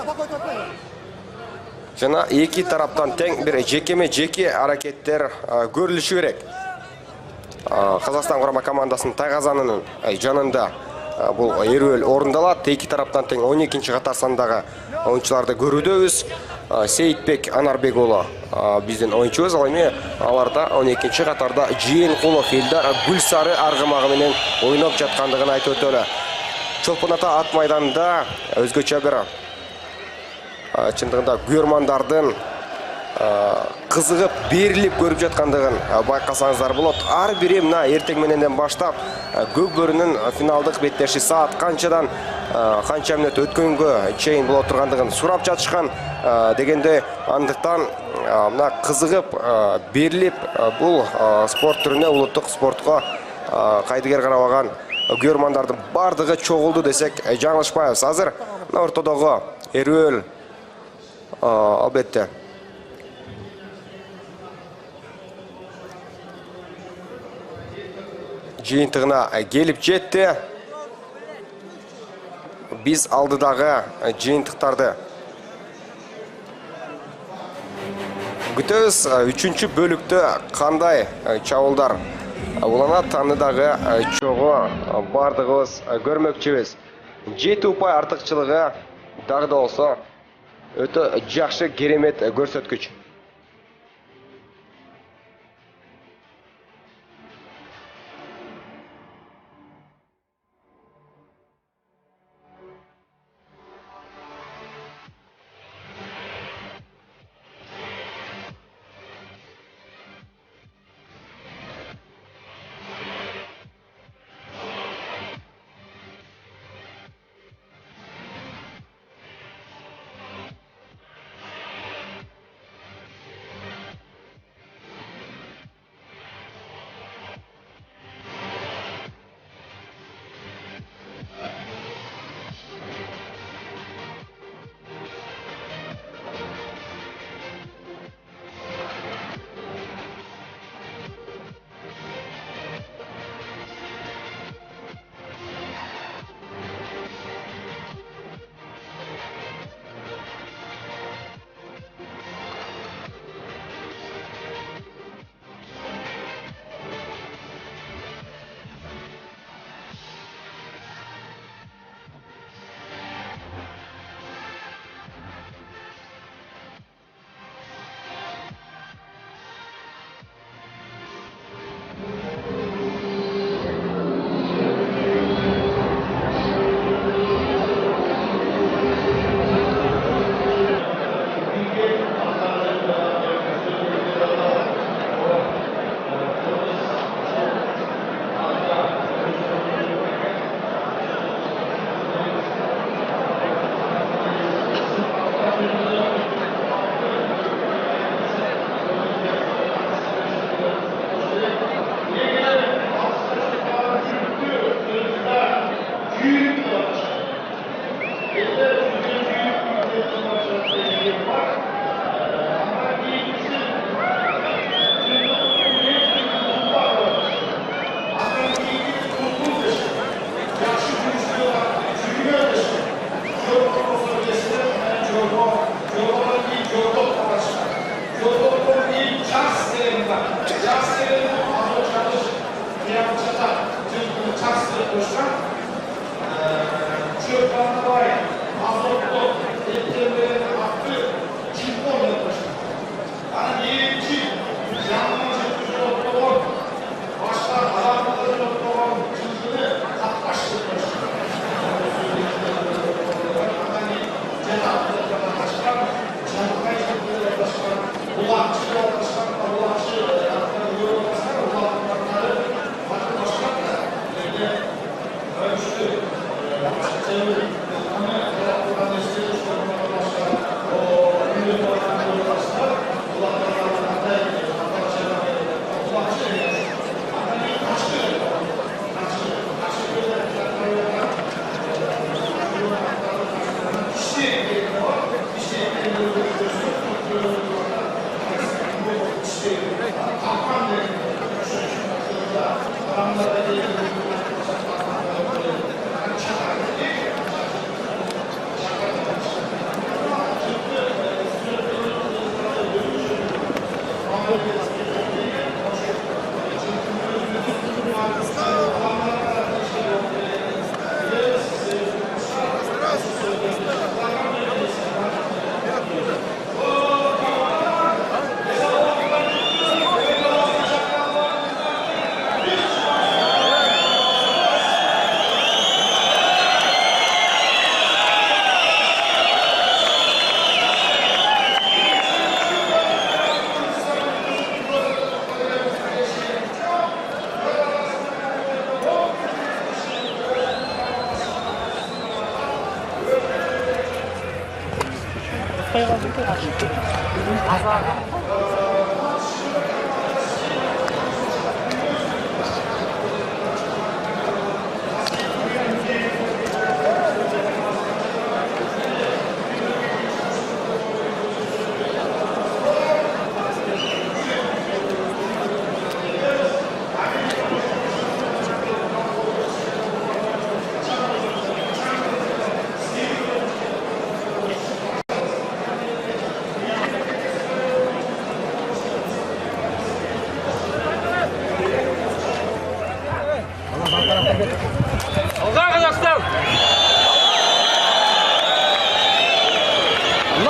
Жана эки тараптан тең бир жеке аракеттер көрүлүшү керек. Казакстан курама командасынын тайгазанынын жанында бул Эрүүл орундалат. Эки тараптан тең 12-чи катар сандагы oyuncularды көрүүдөбүз. Сейитбек Анарбек уулу биздин oyunчубуз. Ал эми аларда 12-чи катарда Жээнкулов Элдар Гүлсары аргымагы менен ойноп жаткандыгын айтып өтөлү. Чолпон ата ат майданында өзгөчө бир чындыгында күйөрмандардын кызыгып берилип көрүп жаткандыгын байкасаңыздар болот. Ар бири мына эртең мененден баштап көк бөрүнүн финалдык беттеши саат канчадан канча мүнөт өткөнгө чейин боло тургандыгын сурап жатышкан дегенде, андыктан мына кызыгып берилип бул спорт түрүнө, улуттук спортко кайдыгер карабаган күйөрмандардын бардыгы чогулду десек жаңылышпайбыз. Азыр мына ортодогу Эрүүл албетте жыйынтыгына келип жетти. Биз алдыдагы жыйынтыктарды күтөбүз. 3-чү бөлүктө кандай чабуулдар уланат, аны дагы чогуу бардыгыбыз көрмөкчүбүз. 7 ұпай артыкчылыгы дагы да болсо өтө жакшы, керемет көрсөткүч.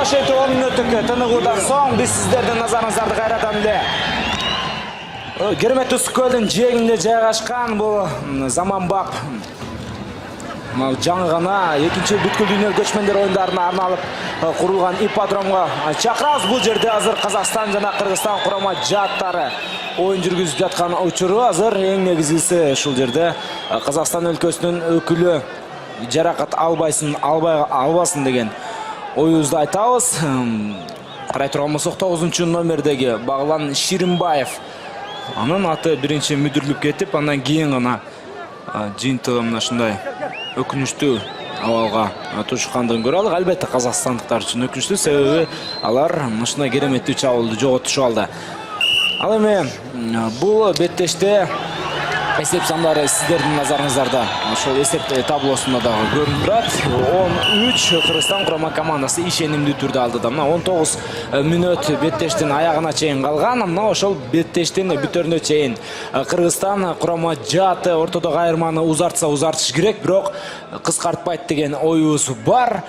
Нашеті 10 минуттық тынығудан соң біз сіздердің назарыңыздарды қайрадан еле Керемет Үскөлдің жиегінде жайғашқан бұл заманбап жаңы ғана екінші бүткіл дүние көчмендер ойындарына арналып құрылған ипподромға шақырамыз. Бұл жерде азыр Қазақстан жана Қырғызстан құрама жаттары ойын жүргізіп жатқан учуру. Азыр ең негізгісі шул жерде Қазақстан өлкөсүнүн өкүлү жаракат албасын деген ойыбызды айтабыз. Карай турган болсок 9 номердеги Баглан Ширинбаев. Анын аты биринчи мүдүрүлүп кетип, андан кийин гана жыйынтыгы мына ушундай өкүнүчтүү абалга тушкандыгын көрө алдык. Албетте казакстандыктар үчүн өкүнүчтүү, себеби алар ушундай кереметтүү чабуулду жоготушуп алды. Ал эми бул беттеште эсеп сандары сиздердин назарыңыздарда. Ошол эсеп таблосунда дагы көрүнүп турат. 13 Кыргызстан курама командасы ишенимдүү түрдө алды да. Мына 19 мүнөт беттештин аягына чейин калган. Мына ошол беттештин бүтөрүнө чейин Кыргызстан курама жаты ортодогу айырманы узартыш керек, бирок кыскартпайт деген оюбуз бар.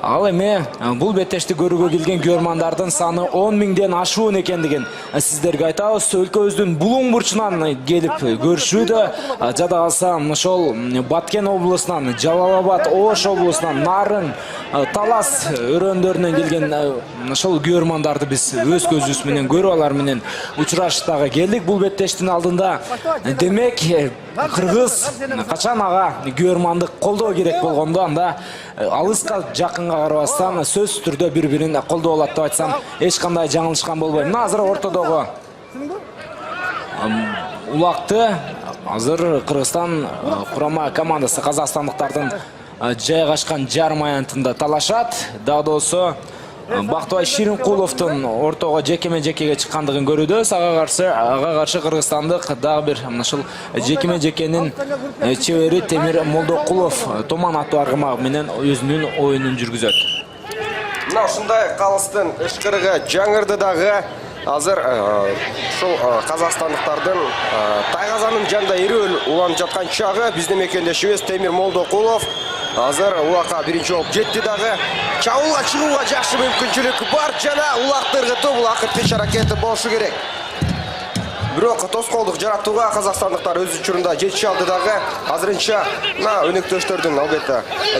Ал эми бул беттешти көрүүгө келген көрмандардын саны 10 миңден ашуун экендигин сиздерге айтабыз. Өлкөбүздүн булуң бурчунан келип көрүшүүдө, жада калса ошол Баткен облусунан, Жалал-Абад, Ош облусунан, Нарын, Талас өрөөндөрүнөн келген ошол көрмандарды биз өз көзүбүз менен көрүп, алар менен учурашып келдик. Бул беттештин алдында демек Кыргыз качан ага көрмандык колдоо керек болгондо, анда алыска жакынга карабастан сөзсүз түрдө бири-бирин колдоо алат деп айтсам эч кандай жаңылышкан болбойм. Мына азыр ортодогу улакты азыр Кыргызстан курама командасы казакстандыктардын жайгашкан жарым аянтында талашат. Дагы Бактыбай Ширинкуловдун ортого жекеме-жекеге чыккандыгын көрүүдө. Ага каршы кыргызстандык дагы бир ушул жекеме-жекенин чебери Темир Молдокулов Томан аттуу аргымагы менен өзүнүн оюнун жүргүзөт. Мына ушундай калыстын ышкырыгы жаңырды дагы. Азыр ушул казакстандыктардын тайгазанын жанында эрүүл уланып жаткан чагы биздин мекендешибиз Темир Молдокулов азыр улакка биринчи болуп жетти дагы. Чабуулга чыгууга жакшы мүмкүнчүлүк бар жана улакты ыргытуу бул акыркы аракети болушу керек. Бирок тоскоолдук жаратууга казакстандыктар өз учурунда жетиши алды дагы. Азырынча мына өнөктөштөрдүн албетте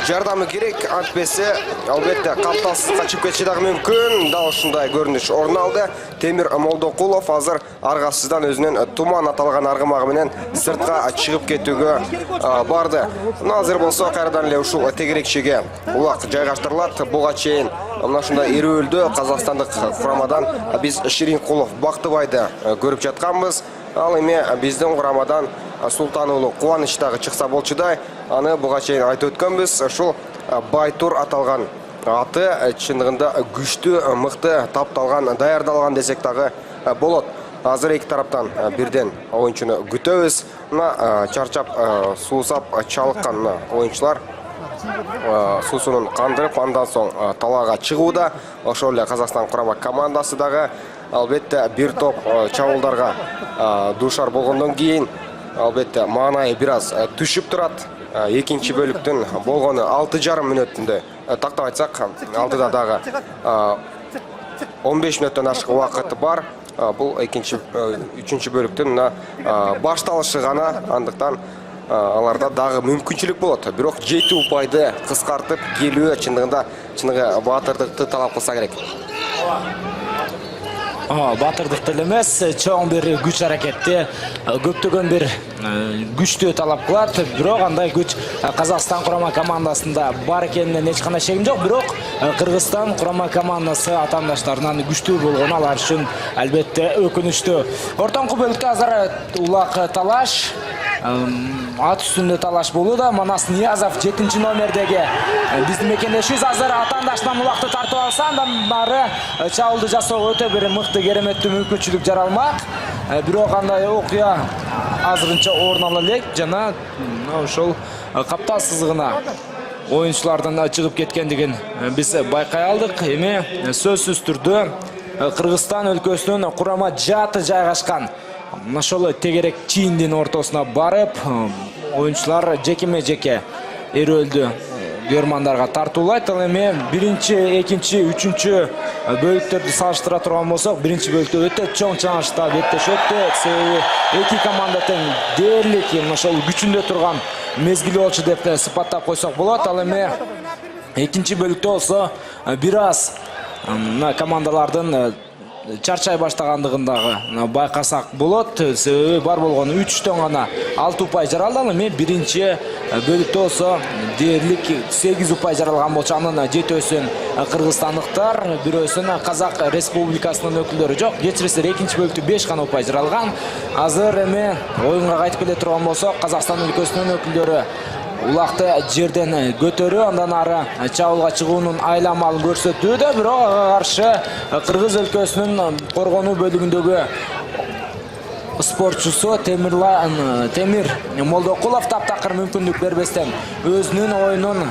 жардамы керек. Антпесе албетте капталсыз качып кетиши дагы мүмкүн. Дал ушундай көрүнүш орун алды. Темир Молдокулов азыр аргасыздан өзүнүн Туман аталган аргымагы менен сыртка чыгып кетүүгө барды. Мына азыр болсо кайрадан эле ушул тегерекчиге улак жайгаштырылат. Буга чейин мына ушундай эрүүлдү казакстандык курамадан биз Ширинкулов Бактыбайды көрүп жатканбыз. Ал эми биздин курамадан Султан уулу Кубаныч дагы чыкса болчудай. Аны буга чейин айтып өткөнбүз. Ушул Байтур аталган аты чындыгында күчтүү, мыкты, тапталган, даярдалган десек дагы болот. Азыр эки тараптан бирден оюнчуну күтөбүз. Мына чарчап, суусап чалыккан оюнчулар суусунун кандырып, андан соң талаага чыгууда. Ошол эле Казакстан курама командасы дагы албетте бир топ чабуулдарга дуушар болгондон кийин албетте маанайы бир аз түшүп турат. Экинчи бөлүктүн болгону 6,5 мүнөтүндө тактап айтсак, алдыда дагы 15 мүнөттөн ашык убакыт бар. Бул үчүнчү бөлүктүн башталышы гана, андыктан аларда дагы мүмкүнчүлүк болот. Бирок жетүү упайды кыскартып келүү чындыгы баатырдыкты талап кылса керек. батырдык деле эмес, чоң бир күч аракетти, көптөгөн бир күчтү талап кылат. Бирок андай күч Казакстан курама командасында бар экенинен эч кандай шегим жок. Бирок Кыргызстан курама командасы атаандаштарынан күчтүү болгону алар үчүн албетте өкүнүчтүү. Ортоңку бөлүктө азыр улак талаш, ат үстүндө талаш болууда. Манас Ниязов 7 номердеги биздин мекендешибиз азыр атаандашынан улакты тартып алса, андан бары чабуулду жасоого өтө бир мыкты кереметтүү мүмкүнчүлүк жаралмак. Бирок андай окуя азырынча орун ала элек жана ошол каптал сызыгына оюнчулардын чыгып кеткендигин биз байкай алдык. Эми сөзсүз түрдө Кыргызстан өлкөсүнүн курама жааты жайгашкан ошол тегерек чийиндин ортосуна барып, оюнчулар жекеме-жеке эрөөлдү көрмандарга тартуулайт. Ал эми биринчи, экинчи, үчүнчү бөлүктөрдү салыштыра турган болсок, биринчи бөлүктө өтө чоң чаңышта беттешөттү. Себеби эки команда тең дээрлик ошол күчүндө турган мезгили болчу деп сыпаттап койсок болот. Ал эми экинчи бөлүктө болсо бир аз командалардын чарчай баштагандыгын дагы байкасак болот. Себеби бар болгону 3-төн гана 6 упай жаралды. Ал эми биринчи бөлүктө болсо дээрлик 8 упай жаралган болчу. Анын жетөөсүн кыргызстандыктар, бирөөсүн Казак Республикасынын өкүлдөрү жок. Кечирисиңер экинчи бөлүктө 5 гана упай жаралган. Азыр эми оюнга кайтып келе турган болсок, Казакстан өлкөсүнүн өкүлдөрү улакты жерден көтөрүү, андан ары чабуулга чыгуунун айламалын көрсөтүүдө. Бирок ага каршы Кыргыз өлкөсүнүн коргонуу бөлүгүндөгү спортчусу Темир Молдокулов таптакыр мүмкүндүк бербестен өзүнүн оюнун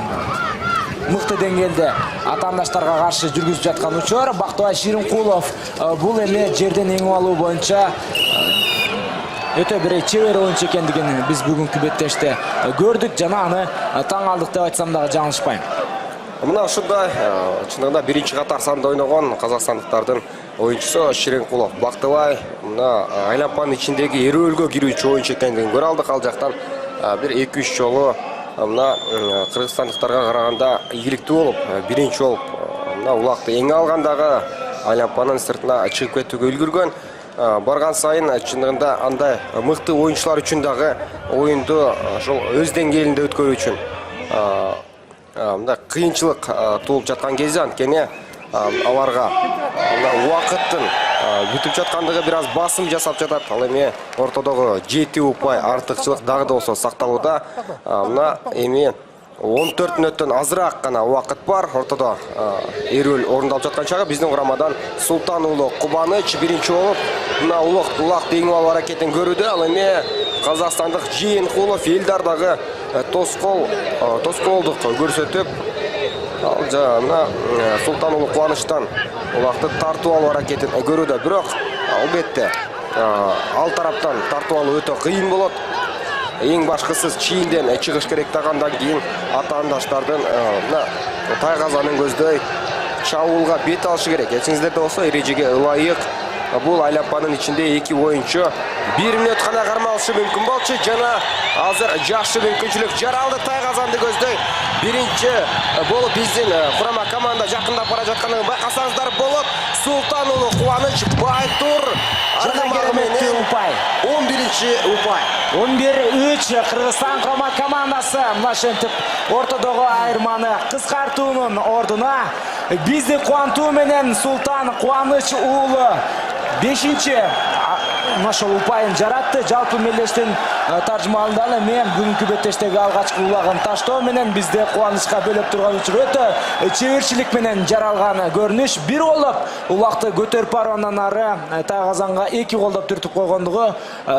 мыкты деңгээлде атаандаштарга каршы жүргүзүп жаткан учур. Бактыбай Ширинкулов бул эми жерден эңип алуу боюнча өтө бир чебер оюнчу экендигин биз бүгүнкү беттеште көрдүк жана аны таң алдык деп айтсам дагы жаңылышпайм. Мына ушундай чындыгында биринчи катар санда ойногон казакстандыктардын оюнчусу Ширинкулов Бактыбай мына айлампанын ичиндеги эрөөлгө кирүүчү оюнчу экендигин көрө алдык. Ал жактан бир 2-3 жолу мына кыргызстандыктарга караганда ийгиликтүү болуп, биринчи болуп мына улакты эңе алгандагы айлампанын сыртына чыгып кетүүгө үлгүргөн. Барган сайын чындыгында андай мыкты оюнчулар үчүн дагы оюнду ошол өз деңгээлинде өткөрүү үчүн мындай кыйынчылык туулуп жаткан кезде, анткени аларга убакыттын бүтүп жаткандыгы бир аз басым жасап жатат. Ал эми ортодогу 7 упай артыкчылык дагы да болсо сакталууда. Мына эми 14 мүнөттөн азыраак гана убакыт бар. Ортодо эрүүл орундалып жаткан чагы биздин курамадан Султан уулу Кубаныч биринчи болуп мына улакты эңип алуу аракетин көрүүдө. Ал эми казакстандык Жээнкулов Элдар дагы тоскоолдук көрсөтүп, ал мына Султан уулу Кубанычтан улакты тартып алуу аракетин көрүүдө. Бирок албетте ал тараптан тартып алуу өтө кыйын болот. Эң башкысы чийинден чыгыш керек даган кийин атаандаштардын тайгазанын көздөй чабуулга бет алышы керек. Эсиңиздерде болсо эрежеге ылайык бул айлампанын ичинде 2 оюнчу 1 мүнөт гана кармалышы мүмкүн болчу. Жана азыр жакшы мүмкүнчүлүк жаралды. Тайгазанды көздөй биринчи болуп биздин курама команда жакындап бара жатканын байкасаңыздар болот. Султан уулу Кубаныч Байтур жана кереметтүү упай 11-чи упай 11-3 Кыргызстан курама командасы мына ошентип ортодогу айырманы кыскартуунун ордуна бизди кубантуу менен Султан Кубаныч уулу 5-чи ошол упайын жаратты. Жалпы мелдештин таржымалында эми бүгүнкү беттештеги алгачкы улагын таштоо менен бизде кубанычка бөлөп турган учур өтө чеберчилик менен жаралган көрүнүш. Бир болуп улакты көтөрүп барып андан ары Тайгазанга 2 колдоп түртүп койгондугу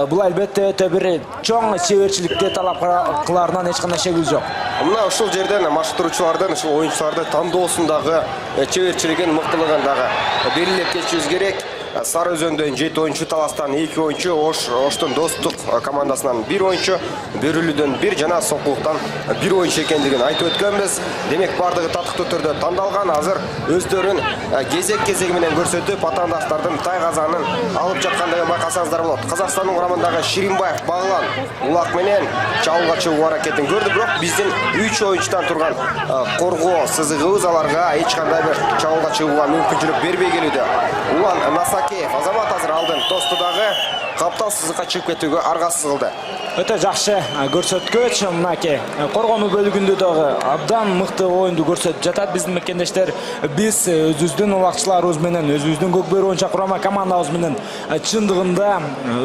бул албетте өтө бир чоң чеберчиликти талап кылаарынан эч кандай шек жок. Мына ушул жерден машыктыруучулардын, ушул оюнчуларды тандоосундагы чеберчилигин, мыктылыгын дагы белгилеп кетишибиз керек. Сары Өзөндөн 7 оюнчу, Таластан 2 оюнчу, Оштун Достук командасынан 1 оюнчу, Бөрүлүдөн 1 жана Сокулуктан 1 оюнчу экендигин айтып өткөнбүз. Демек бардыгы татыктуу түрдө тандалган. Азыр өздөрүн кезек-кезеги менен көрсөтүп, атаандаштардын Тайгазанын алып жаткандыгын байкасаңыздар болот. Казакстандын курамындагы Ширинбаев Баглан улак менен чабуулга чыгуу аракетин көрдү, бирок биздин 3 оюнчудан турган коргоо сызыгыбыз аларга эч кандай бир чабуулга чыгууга мүмкүнчүлүк бербей келүүдө. Улан Насакеев. Азамат азыр алдын тостудағы каптал сызыкка чыгып кетүүгө аргасыз кылды. Өтө жакшы көрсөткөч мынакей коргонуу бөлүгүндө дагы абдан мыкты оюнду көрсөтүп жатат биздин мекендештер. Биз өзүбүздүн улакчыларыбыз менен, өзүбүздүн көкбөрү боюнча курама командабыз менен чындыгында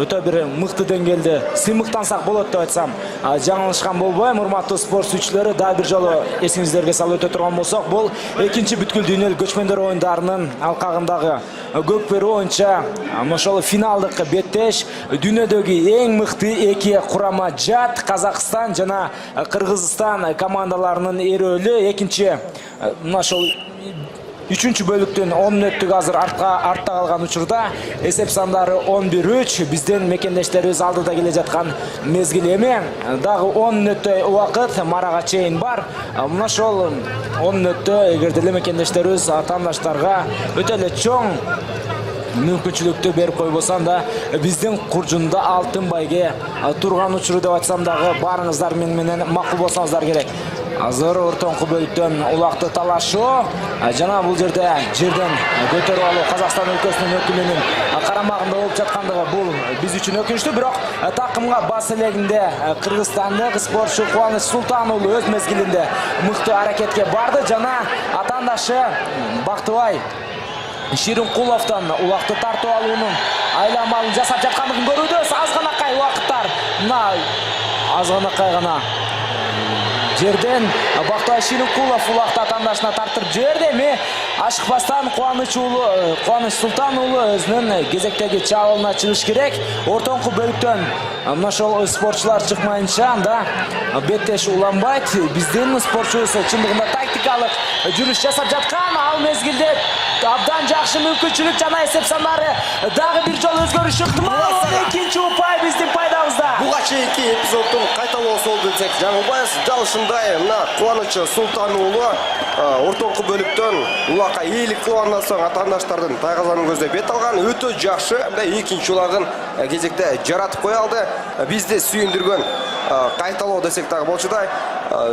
өтө бир мыкты деңгээлде сыймыктансак болот деп айтсам жаңылышкан болбойм. Урматтуу спорт сүйүүчүлөрү, дагы бир жолу эсиңиздерге салып өтө турган болсок, бул экинчи бүткүл дүйнөлүк көчмөндөр оюндарынын алкагындагы көкбөрү боюнча ошол финалдык беттеш. Дүйнөдөгү эң мыкты эки курама жат Казакстан жана Кыргызстан командаларынын эрөөлү. Экинчи мына ошол үчүнчү бөлүктүн 10 мүнөттүк азыр артта калган учурда эсеп сандары 11-3. Биздин мекендештерибиз алдыда келе жаткан мезгил эми. Дагы 10 мүнөттөй убакыт марага чейин бар. Мына ошол 10 мүнөттө эгерде эле мекендештерибиз атаандаштарга өтө эле чоң мүмкүнчүлүктү берип койбосам да биздин куржунда алтын байге турган учуру деп айтсам дагы баарыңыздар менен макул болсоңуздар керек. Азыр ортоңку бөлүктөн улакты талашуу жана бул жерде жерден көтөрүп алуу Казакстан өлкөсүнүн өкүлүнүн карамагында болуп жаткандыгы бул биз үчүн өкүнүчтүү, бирок такымга бас элегинде кыргызстандык спортчу Кубаныч Султан уулу өз мезгилинде мыкты аракетке барды жана атаандашы Бактыбай Ширинкуловдон улакты тартып алуунун айламалын жасап жаткандыгын көрүүбүз. Азганакай убакыттар мына азганакай гана жерден Бактыбай Ширинкулов улакты атаандашына тартып жиберди. Эми ашыкпастан Кубаныч Султан уулу өзүнүн кезектеги чабуулуна чыгыш керек. Ортоңку бөлүктөн мына ошол спортчулар чыкмайынча анда беттеш уланбайт. Биздин спортчубуз чындыгында тактикалык жүрүш жасап жаткан. Ал мезгилде абдан жакшы мүмкүнчүлүк жана эсеп сандары дагы бир жолу өзгөрүшү ыктымал. Экинчи упай биздин пайдабызда. Буга чейинки эпизоддун кайталоосу болду десек жаңылбайбыз. Дал ушундай мына Кубаныч Султан уулу ортоңку бөлүктөн улакка ийгилик кылгандан соң атаандаштардын тайгазанын көздөй бет алган. Өтө жакшы экинчи улагын кезекте жаратып кое алды. Бизди сүйүндүргөн кайталоо десек дагы болчудай.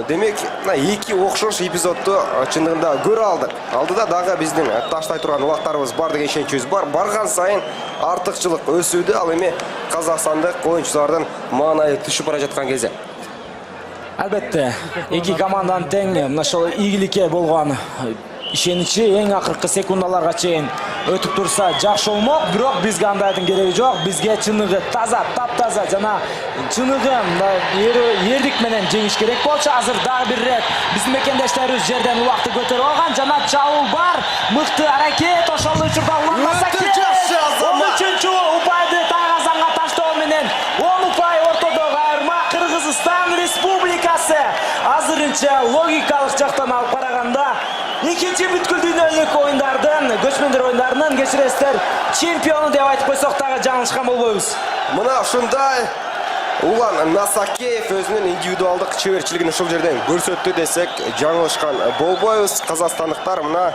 Демек, эки окшош эпизодду чындыгында көрө алдык. Алдыда дагы биздин таштай турган улактарыбыз бар деген ишеничибиз бар. Барган сайын артыкчылык өсүүдө. Ал эми казакстандык оюнчулардын маанайы түшүп бара жаткан кезде. Албетте, эки команданын тең мына ошол ийгиликке болгон ишеничи эң акыркы секундаларга чейин өтүп турса жакшы болмок, бирок бизге андайдын кереги жок. Бизге чыныгы таза, таптаза жана чыныгы эрдик менен жеңиш керек болчу. Азыр дагы бир рет биздин мекендештерибиз жерден улакты көтөрүп алган жана чабуул бар. Мыкты аракет, ошол учурда уланмаса керек. 13-чү упайды тайгазанга таштоо менен 10 упай ортодогу айырма. Кыргызстан Республикасы азырынча логикалык жактан алып караганда экинчи бүткүл дүйнөлүк оюндардын, көчмөндөр оюндарынын кечиресиздер чемпиону деп айтып койсок дагы жаңылышкан болбойбуз. Мына ушундай Улан Насакеев өзүнүн индивидуалдык чеберчилигин ушул жерден көрсөттү десек жаңылышкан болбойбуз. Казакстандыктар мына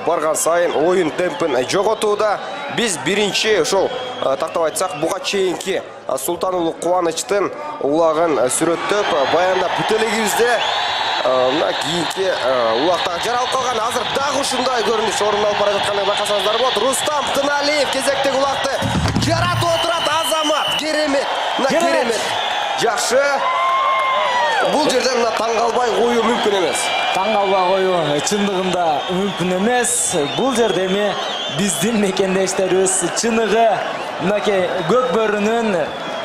барган сайын оюн темпин жоготууда. Биз биринчи ошол тактап айтсак буга чейинки Султан уулу Кубанычтын улагын сүрөттөп баяндап бүтөлегибизде мына кийинки улактагы жаралып калган. Азыр дагы ушундай көрүнүш орун алып бара жатканын байкасаңыздар болот. Рустам Тыналиев кезектеги улакты жаратып отурат. Азамат керемет. Жакшы. Бул жерден мына таң калбай коюу мүмкүн эмес. Таң калбай коюу чындыгында мүмкүн эмес. Бул жерде эми биздин мекендештерибиз чыныгы мынакей көкбөрүнүн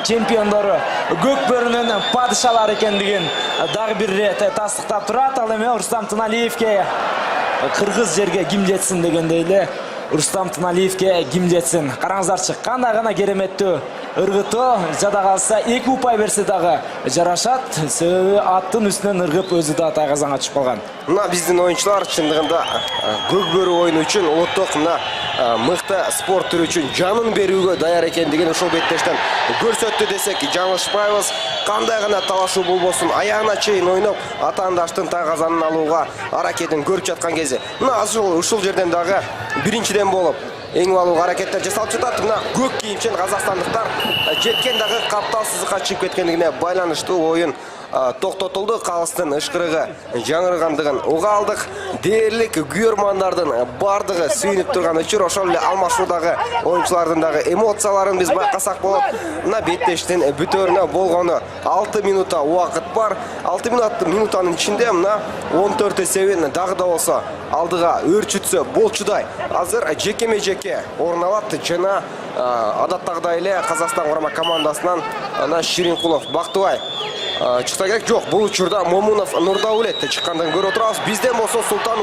чемпиондору, көкбөрүнүн падышалары экендигин дагы бир рет тастыктап турат. Ал эми Рустам Тыналиевке кыргыз жерге ким жетсин дегендей эле Рустам Тыналиевке ким жетсин. Караңыздарчы, кандай гана кереметтүү ыргытуу. Жада калса 2 упай берсе дагы жарашат. Себеби аттын үстүнөн ыргып өзү да тайгазанга түшүп калган. Мына биздин оюнчулар чындыгында көкбөрү оюну үчүн улуттук мына мыкты спорт түрү үчүн жанын берүүгө даяр экендигин ошол беттештен көрсөттү десек жаңылышпайбыз. Кандай гана талашуу болбосун аягына чейин ойноп атаандаштын тайгазанын алууга аракетин көрүп жаткан кезде мына ушул жерден дагы биринчиден болуп эң алуу аракеттер жасалып жатат. Мына көк кийимчен казакстандыктар жеткен дагы каптал сызыкка чыгып кеткендигине байланыштуу оюн тоқтотылды, қалыстың ышқырығы жаңырғандығын уға алдық. Дерлік күйермандардың бардығы сүйініп тұрған үшір ошол эле алмашуудағы ойынчылардыңдағы эмоцияларын біз байқасақ болот. Мына беттештин бүтөрүнө болгону 6 минута убакыт бар. 6 минутанын ичинде мына 14 эсебин дагы да болсо алдыга өрчүтсө болчудай азыр жекеме-жеке орун алат жана адаттагыдай эле Казакстан курама командасынан Ширинкулов Бактыбай чыкса керек. Жок, бул учурда Момунов Нурдаулет чыккандыгын көрүп отурабыз. Бизден болсо Султан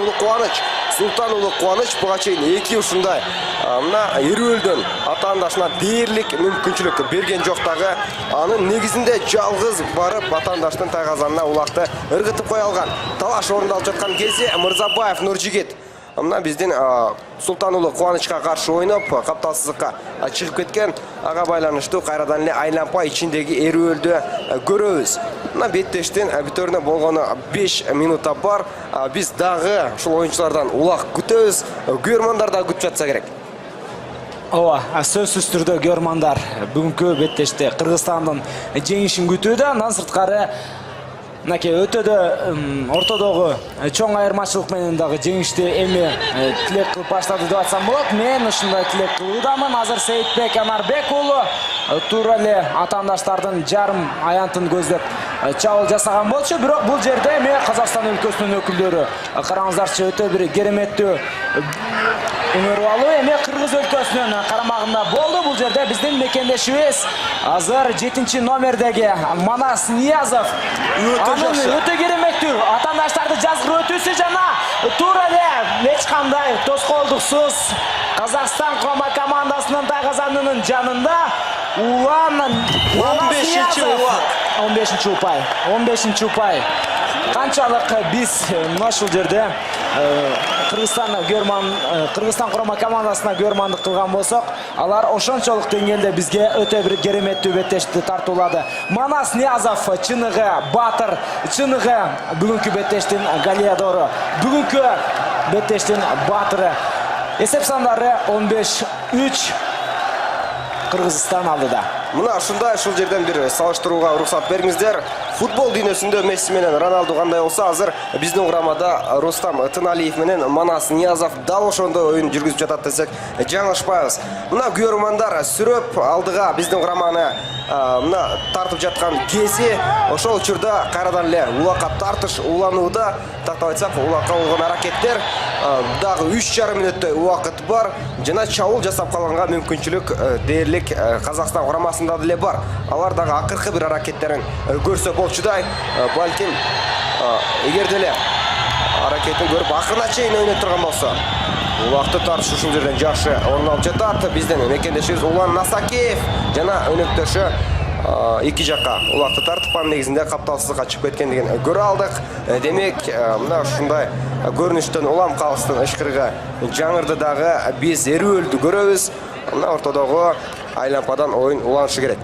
Улуу Кубаныч буга чейин 2 ушундай мына Эрүүлдөн атаандашына дээрлик мүмкүнчүлүк берген жок дагы. Анын негизинде жалгыз барып атаандаштын тайгазанына улакты ыргытып кое алган. Талаш орундалып жаткан кезде Мырзабаев Нуржигит мына биздин Султан Улуу Кубанычка каршы ойноп капталсыздыкка чыгып кеткен. Ага байланыштуу кайрадан эле айланпа ичиндеги Эрүүлдү көрөбүз. Мына беттештин бүтөрүнө болгону 5 минута бар. Биз дагы ушул оюнчулардан улак күтөбүз. Күйөрмандар да күтүп жатса керек. Ооба, сөзсүз түрдө күйөрмандар бүгүнкү беттеште Кыргызстандын жеңишин күтүүдө. Андан сырткары мынакей өтөдө ортодогу чоң айырмачылык менен дагы жеңишти эми тилек кылып баштады деп айтсам болот. Мен ушундай тилек кылуудамын. Азыр Сейитбек Анарбек уулу туура эле атаандаштардын жарым аянтын көздөп чабуул жасаган болчу. Бирок бул жерде эми Казакстан өлкөсүнүн өкүлдөрү караңыздарчы өтө бир кереметтүү өнөр алуу эми Кыргыз өлкөсүнүн карамагында болду. Бул жерде биздин мекендешибиз азыр 7-номердеги Манас Ниязов анын өтө кереметтүү атаандаштарды жазгыр өтүүсү жана туура эле эч кандай тоскоолдуксуз Казакстан курама командасынын тайгазанынын жанында улан 15-упай канчалык биз ушул жерде Кыргызстан курама командасына күйөрмандык кылган болсок, алар ошончолук деңгээлде бизге өтө бир кереметтүү беттешти тартуулады. Манас Ниязов чыныгы баатыр, чыныгы бүгүнкү беттештин галиадору, бүгүнкү беттештин баатыры. Эсеп сандары 15-3 Кыргызстан алдыда. Мына ушундай ушул жерден бир салыштырууга уруксат бериңиздер. Футбол дүйнөсүндө Месси менен Роналду кандай болсо, азыр биздин урамада Рустам Тыналиев менен Манас Ниязов дал ошондой оюн жүргүзүп жатат десек жаңылышпайбыз. Мына күйөрмандар сүрөп алдыга биздин ураманы мына тартып жаткан кези ошол учурда кайрадан эле улакка тартыш уланууда. Тактап айтсак, улакка болгон аракеттер дагы 3,5 мүнөттөй убакыт бар. Жана чабуул жасап калганга мүмкүнчүлүк дээрлик Казакстан урамасында деле бар. Алар дагы акыркы бир аракеттерин көрсө болчудай, балким эгер деле аракетин көрүп акырына чейин ойнойт турган болсо, убакыт тартыш ушул жерден жакшы орун алып жатат. Биздин мекендешибиз Улан Насакеев жана өнөктөшү эки жакка улакты тартып, анын негизинде капталсыздыкка чыгып кеткендигин көрө алдык. Демек, мына ушундай көрүнүштөн улам калыстын ышкырыгы жаңырды дагы биз Эрүүлдү көрөбүз. Мына ортодогу айланпадан оюн уланышы керек.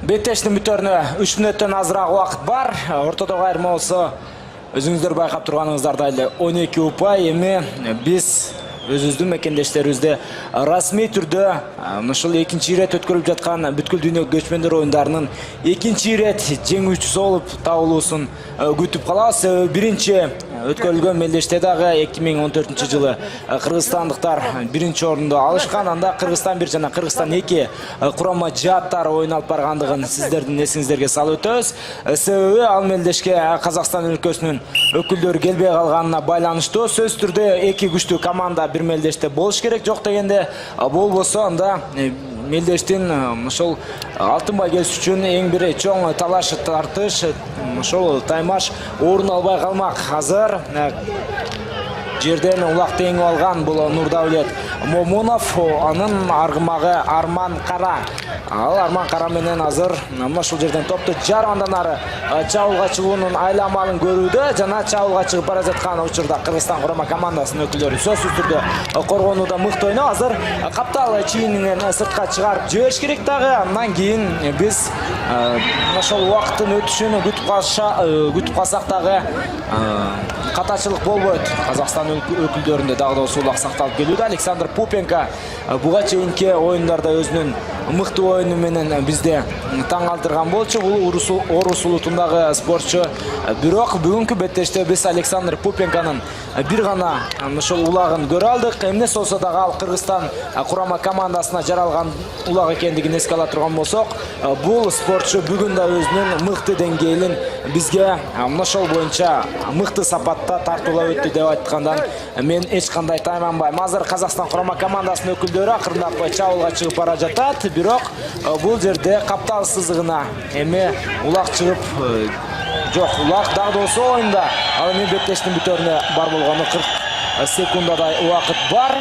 Беттештин бүтөрүнө 3 мүнөттөн азыраак убакыт бар. Ортодогу айырма болсо, өзүңүздөр байкап турганыңыздардай эле 12 упай. Эми биз өзүбүздүн мекендештерибизде расмий түрдө ушул экинчи ирет өткөрүлүп жаткан бүткүл дүйнө көчмөндөр оюндарынын экинчи ирет жеңүүчүсү болуп табылуусун күтүп калабыз. Биринчи өткөрүлгөн мелдеште дагы 2014 жылы кыргызстандыктар биринчи орунду алышкан. Анда Кыргызстан 1 жана Кыргызстан 2 курама жааттар оюн алып баргандыгын сиздердин эсиңиздерге салып өтөбүз. Себеби ал мелдешке Казакстан өлкөсүнүн өкүлдөрү келбей калганына байланыштуу. Сөзсүз түрдө эки күчтүү команда бир мелдеште болуш керек. Жок дегенде болбосо анда мелдештин ошол алтын байгес үчүн эң бир чоң талаш тартыш ошол таймаш орун албай калмак. Азыр жерден улак теңип алган бул Нурдаулет Момунов, анын аргымагы Арман Кара. Ал Арман Кара менен азыр ушул жерден топту жарымдан ары чабуулга чыгуунун айламалын көрүүдө жана чабуулга чыгып бара жаткан учурда Кыргызстан курама командасынын өкүлдөрү сөзсүз түрдө коргонууда мыкты ойноо. Азыр каптал чийининен сыртка чыгарып жибериш керек дагы. Андан кийин биз ошол убакыттын өтүшүн күтүп калсак дагы катачылык болбойт. Казакстан өкүлдөрүндө дагы да улак сакталып келүүдө. Александр Пупенко буга чейинки оюндарда өзүнүн мыкты оюну менен бизде таң калтырган болчу бул Орус улутундагы спортчу. Бирок бүгүнкү беттеште биз Александр Пупенканын бир гана ошол улагын көрө алдык. Эмне болсо дагы ал Кыргызстан курама командасына жаралган улак экендигин эске ала турган болсок, бул спортчу бүгүн да өзүнүн мыкты деңгээлин бизге ошол боюнча мыкты сапатта тартуулап өттү деп айткандан мен эч кандай тайманбайм. Азыр Казакстан курама командасынын өкүлдөрү акырындап чабуулга чыгып бара жатат. Бирок бул жерде каптал сызыгына эми улак чыгып жок, улак дагы да болсо оюнда. Ал эми беттештин бүтөрүнө бар болгону 40 секундадай убакыт бар.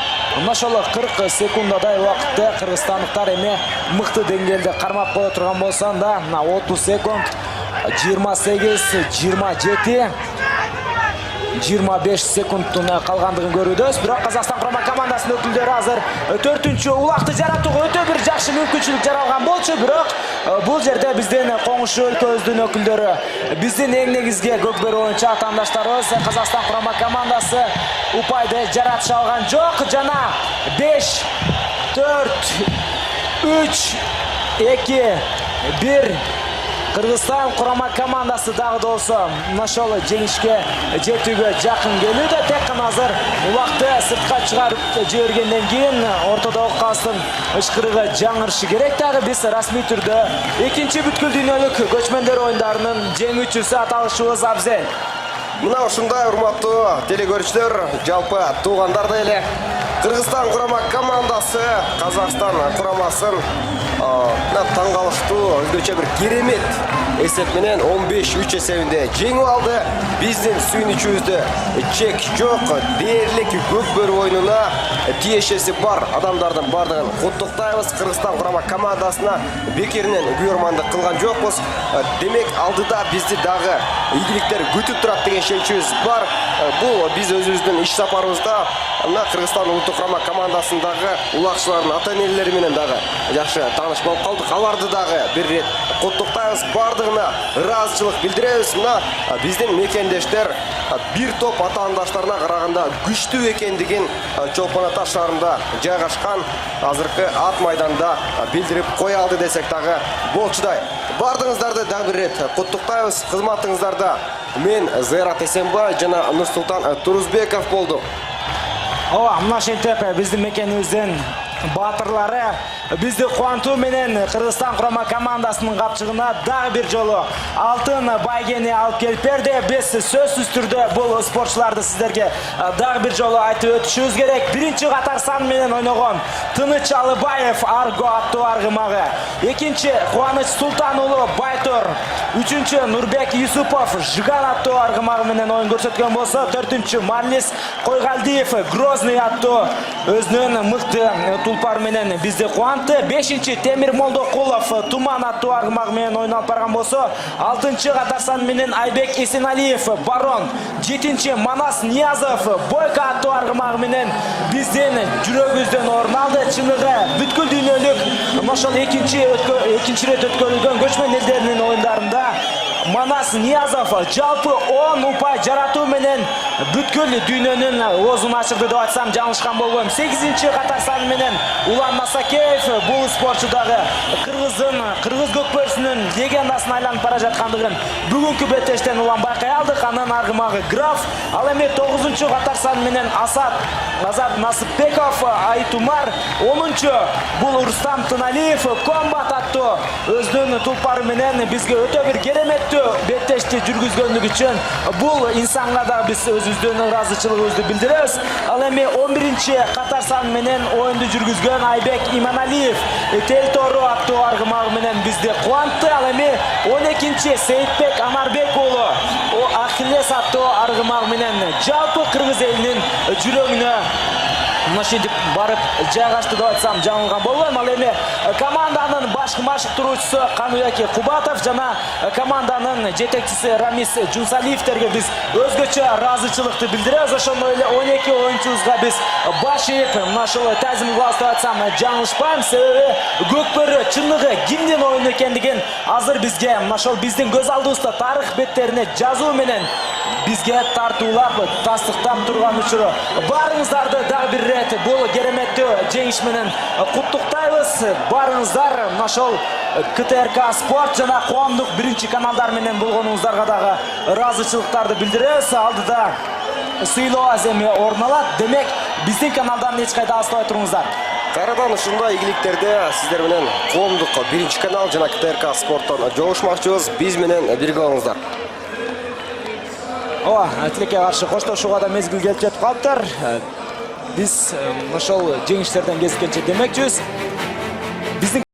Ошол 40 секундадай убакытты кыргызстандыктар эми мыкты деңгээлде кармап кое турган болсо да 30 секунд 28, 27, 25 секундтун калгандыгын көрүүбүз. Бирок Казакстан курама командасынын өкүлдөрү азыр 4-чү улакты жаратууга өтө бир жакшы мүмкүнчүлүк жаралган болчу. Бирок бул жерде биздин коңшу өлкөбүздүн өкүлдөрү, биздин эң негизги көкбөр оюнчу атаандаштарыбыз Казакстан курама командасы упайды жаратыша алган жок. Жана 5, 4, 3, 2, 1 Кыргызстан курама командасы дагы да болсо ошол жеңишке жетүүгө жакын келүүдө. Тек гана азыр улакты сыртка чыгарып жибергенден кийин ортодогу калыстын ышкырыгы жаңырышы керек. Дагы биз расмий түрдө экинчи бүткүл дүйнөлүк көчмөндөр оюндарынын жеңүүчүсү аталышыбыз абзел. Мына ушундай урматтуу телекөрүүчүлөр, жалпы туугандар эле Кыргызстан курама командасы Казакстан курамасын таң калыштуу өзгөчө бир керемет эсеп менен 15-3 эсебинде жеңип алды. Биздин сүйүнүчүбүздө чек жок. Дээрлик көкбөр оюнуна тиешеси бар адамдардын бардыгын куттуктайбыз. Кыргызстан курама командасына бекеринен күйөрмандык кылган жокпуз. Демек алдыда бизди дагы ийгиликтер күтүп турат деген ишеничибиз бар. Бул биз өзүбүздүн иш сапарыбызда мына Кыргызстан улуттук курама командасындагы улакчылардын ата-энелери менен дагы жакшы тааныш болуп калдык. Аларды дагы бир рет куттуктайбыз, бардыгына ыраазычылык билдиребиз. Мына биздин мекендештер бир топ атаандаштарына караганда күчтүү экендигин Чолпон Ата шаарында жайгашкан азыркы ат майданда билдирип кое алды десек дагы болчудай. Бардыгыңыздарды дагы бир рет куттуктайбыз. Кызматыңыздарда мен Зайрат Эсенбай жана Нурсултан Турузбеков болду. Ооба, мына ошентип биздин мекенибиздин баатырлары бизди кубантуу менен Кыргызстан курама командасынын капчыгына дагы бир жолу алтын байгени алып келип берди. Биз сөзсүз түрдө бул спортчуларды сиздерге дагы бир жолу айтып өтүшүбүз керек. Биринчи катар сан менен ойногон Тыныч Алыбаев Арго аттуу аргымагы, экинчи Кубаныч Султан уулу Байтор, үчүнчү Нурбек Юсупов Жиган аттуу аргымагы менен оюн көрсөткөн болсо, төртүнчү Марлис Койгалдиев Грозный аттуу өзүнүн мыкты тулпар менен бизди кубантты. Бешинчи Темир Молдокулов Туман аттуу аргымагы менен оюн алып барган болсо, алтынчы катар сан менен Айбек Эсеналиев Барон, жетинчи Манас Ниязов Бойко аттуу аргымагы менен биздин жүрөгүбүздөн орун алды. Чыныгы бүткүл дүйнөлүк ошол экинчи рет өткөрүлгөн көчмөн элдеринин оюндарында Манас Ниязов жалпы 10 упай жаратуу менен бүткүл дүйнөнүн оозун ачырды деп айтсам жаңылышкан болбойм. 8-чи катар сан менен Улан Масакеев бул спортчу дагы кыргыз көкбөрүсүнүн легендасын айланып бара жаткандыгын бүгүнкү беттештен улам байкай алдык. Анын аргымагы Граф. Ал эми 9-чу катар сан менен Азат Насыпбеков Айтумар. 10-чу бул Рустам Тыналиев Комбат аттуу өзүнүн тулпары менен бизге өтө бир кереметтүү беттешти жүргүзгөндүгү үчүн бул инсанга да биз өзүбүздүн ыраазычылыгыбызды билдиребиз. Ал эми 11-чи катар сан менен оюнду жүргүзгөн Айбек Иманалиев Тел Тору аттуу аргымагы менен бизди кубантты. Ал эми 12-чи Сейитбек Амарбек уулу Ахиллес аттуу аргымагы менен жалпы кыргыз элинин жүрөгүнө ошентип барып жайгашты деп айтсам жаңылган болбойм. Ал эми команданын башкы машыктыруучусу Каныбек Кубатов жана команданын жетекчиси Рамис Жунсалиевтерге биз өзгөчө ыраазычылыкты билдиребиз. Ошондой эле 12 оюнчубузга биз баш ийип мына ушул тазим кылабыз деп айтсам жаңылышпайм. Себеби көкбөрү чыныгы кимдин оюну экендигин азыр бизге мына ошол биздин көз алдыбызда тарых беттерине жазуу менен бизге тартуулап тастыктап турган учуру. Баарыңыздарды дагы бир рет бул кереметтүү жеңиш менен куттуктайбыз. Барыңыздар ошол КТРК Спорт жана коомдук биринчи каналдар менен болгонуңуздарга дагы ыраазычылыктарды билдиребиз. Алдыда сыйлоо аземи орун алат. Демек, биздин каналдан эч кайда алыстабай туруңуздар. Кайрадан ушундай ийгиликтерде сиздер менен коомдук биринчи канал жана КТРК Спорттон жолугушмакчыбыз. Биз менен бирге болуңуздар. Тилекке каршы коштошууга да мезгил келип жетип калыптыр. Биз ошол жеңиштерден кезиккенче демекчүбүз. Биздин